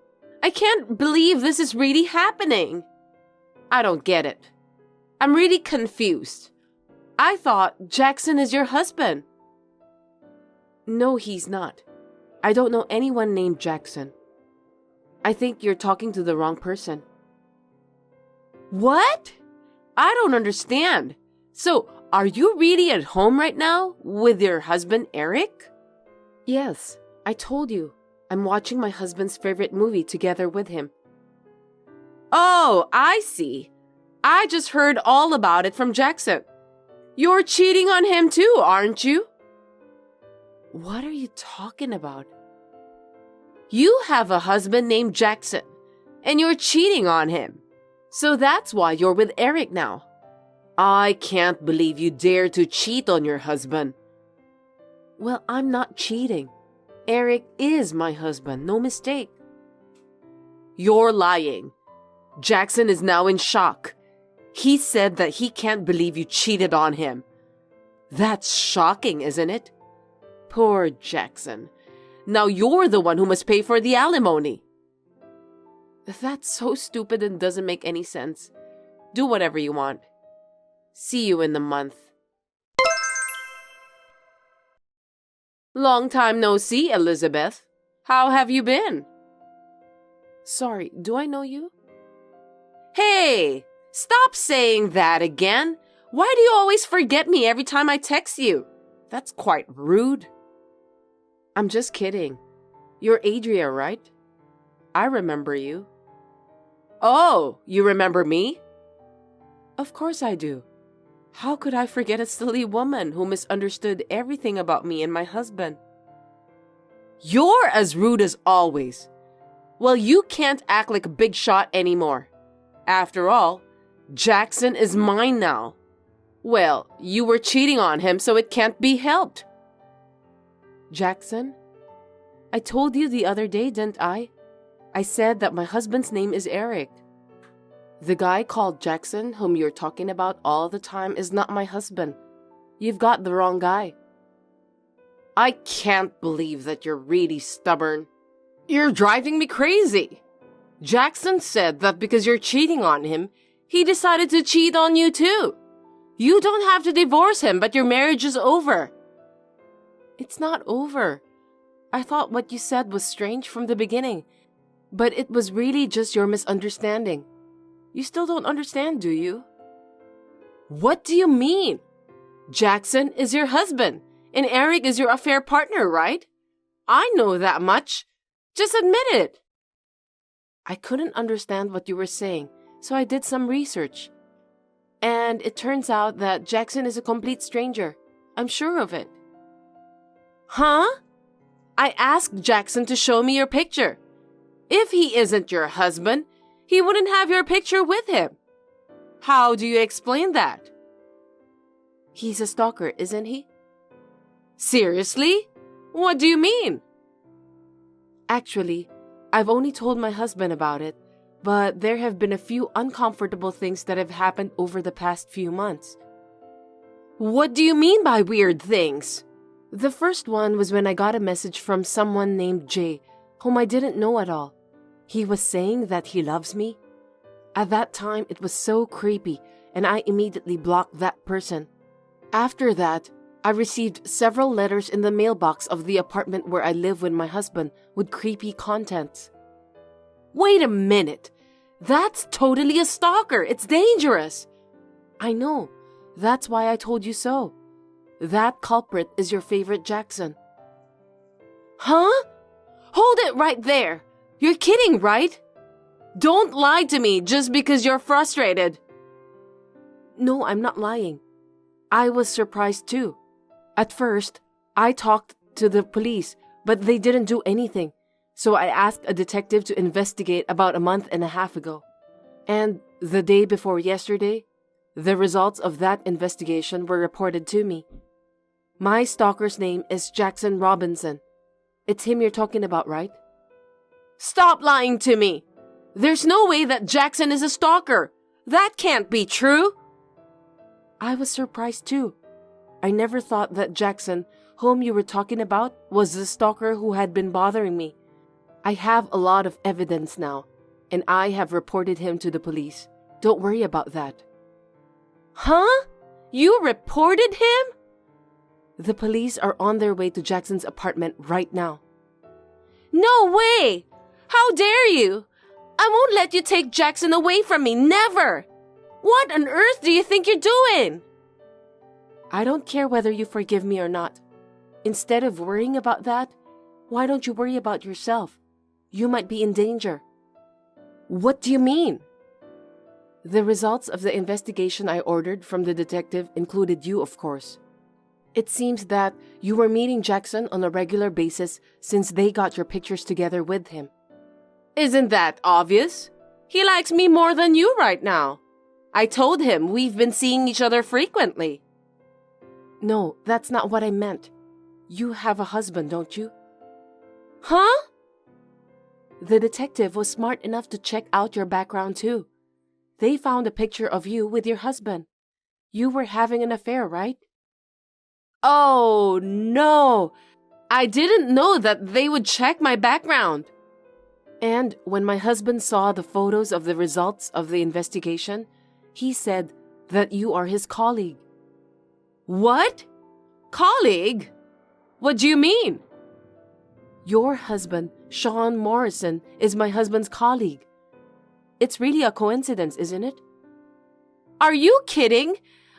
I can't believe this is really happening. I don't get it. I'm really confused. I thought Jackson is your husband. No, he's not. I don't know anyone named Jackson. I think you're talking to the wrong person. What? I don't understand. So, are you really at home right now with your husband, Eric? Yes, I told you. I'm watching my husband's favorite movie together with him. Oh, I see. I just heard all about it from Jackson. You're cheating on him too, aren't you? What are you talking about? You have a husband named Jackson, and you're cheating on him. So that's why you're with Eric now. I can't believe you dare to cheat on your husband. Well, I'm not cheating. Eric is my husband, no mistake. You're lying. Jackson is now in shock. He said that he can't believe you cheated on him. That's shocking, isn't it? Poor Jackson. Now you're the one who must pay for the alimony. That's so stupid and doesn't make any sense. Do whatever you want. See you in a month. Long time no see, Elizabeth. How have you been? Sorry, do I know you? Hey, stop saying that again. Why do you always forget me every time I text you? That's quite rude. I'm just kidding. You're Adria, right? I remember you. Oh, you remember me? Of course I do. How could I forget a silly woman who misunderstood everything about me and my husband? You're as rude as always. Well, you can't act like a big shot anymore. After all, Jackson is mine now. Well, you were cheating on him, so it can't be helped. Jackson? I told you the other day, didn't I? I said that my husband's name is Eric. The guy called Jackson, whom you're talking about all the time, is not my husband. You've got the wrong guy. I can't believe that you're really stubborn. You're driving me crazy. Jackson said that because you're cheating on him, he decided to cheat on you too. You don't have to divorce him, but your marriage is over. It's not over. I thought what you said was strange from the beginning, but it was really just your misunderstanding. You still don't understand, do you? What do you mean? Jackson is your husband, and Eric is your affair partner, right? I know that much. Just admit it. I couldn't understand what you were saying, so I did some research. And it turns out that Jackson is a complete stranger. I'm sure of it. Huh? I asked Jackson to show me your picture. If he isn't your husband, he wouldn't have your picture with him. How do you explain that? He's a stalker, isn't he? Seriously? What do you mean? Actually, I've only told my husband about it, but there have been a few uncomfortable things that have happened over the past few months. What do you mean by weird things? The first one was when I got a message from someone named Jay, whom I didn't know at all. He was saying that he loves me. At that time, it was so creepy, and I immediately blocked that person. After that, I received several letters in the mailbox of the apartment where I live with my husband with creepy contents. Wait a minute. That's totally a stalker. It's dangerous. I know. That's why I told you so. That culprit is your favorite Jackson. Huh? Hold it right there. You're kidding, right? Don't lie to me just because you're frustrated. No, I'm not lying. I was surprised too. At first, I talked to the police, but they didn't do anything. So I asked a detective to investigate about a month and a half ago. And the day before yesterday, the results of that investigation were reported to me. My stalker's name is Jackson Robinson. It's him you're talking about, right? Stop lying to me! There's no way that Jackson is a stalker! That can't be true! I was surprised too. I never thought that Jackson, whom you were talking about, was the stalker who had been bothering me. I have a lot of evidence now, and I have reported him to the police. Don't worry about that. Huh? You reported him? The police are on their way to Jackson's apartment right now. No way! How dare you! I won't let you take Jackson away from me, never! What on earth do you think you're doing? I don't care whether you forgive me or not. Instead of worrying about that, why don't you worry about yourself? You might be in danger. What do you mean? The results of the investigation I ordered from the detective included you, of course. It seems that you were meeting Jackson on a regular basis since they got your pictures together with him. Isn't that obvious? He likes me more than you right now. I told him we've been seeing each other frequently. No, that's not what I meant. You have a husband, don't you? Huh? The detective was smart enough to check out your background too. They found a picture of you with your husband. You were having an affair, right? Oh, no. I didn't know that they would check my background. And when my husband saw the photos of the results of the investigation, he said that you are his colleague. What? Colleague? What do you mean? Your husband, Sean Morrison, is my husband's colleague. It's really a coincidence, isn't it? Are you kidding?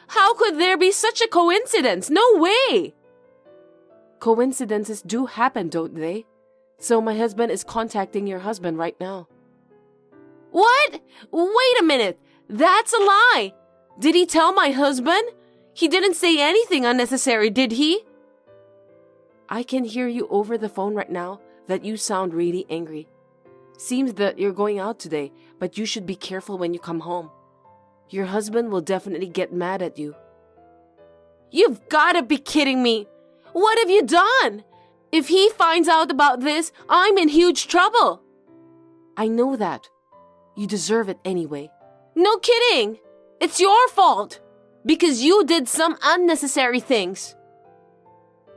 How could there be such a coincidence? No way! Coincidences do happen, don't they? So my husband is contacting your husband right now. What? Wait a minute. That's a lie. Did he tell my husband? He didn't say anything unnecessary, did he? I can hear you over the phone right now that you sound really angry. Seems that you're going out today, but you should be careful when you come home. Your husband will definitely get mad at you. You've got to be kidding me. What have you done? If he finds out about this, I'm in huge trouble. I know that. You deserve it anyway. No kidding. It's your fault. Because you did some unnecessary things.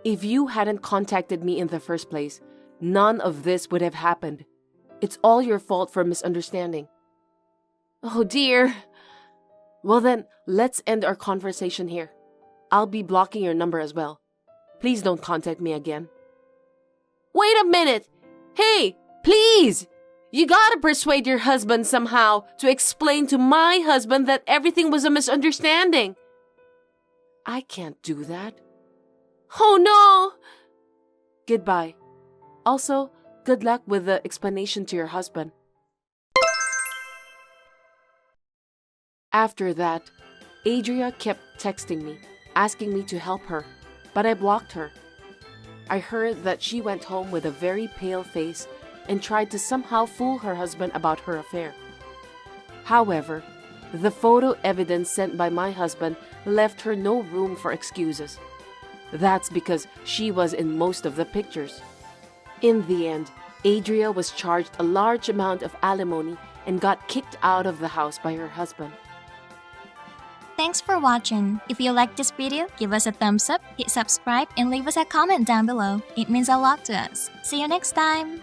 If you hadn't contacted me in the first place, none of this would have happened. It's all your fault for misunderstanding. Oh dear. Well then, let's end our conversation here. I'll be blocking your number as well. Please don't contact me again. Wait a minute! Hey, please! You gotta persuade your husband somehow to explain to my husband that everything was a misunderstanding. I can't do that. Oh no! Goodbye. Also, good luck with the explanation to your husband. After that, Adria kept texting me, asking me to help her, but I blocked her. I heard that she went home with a very pale face and tried to somehow fool her husband about her affair. However, the photo evidence sent by my husband left her no room for excuses. That's because she was in most of the pictures. In the end, Adria was charged a large amount of alimony and got kicked out of the house by her husband. Thanks for watching. If you liked this video, give us a thumbs up, hit subscribe, and leave us a comment down below. It means a lot to us. See you next time!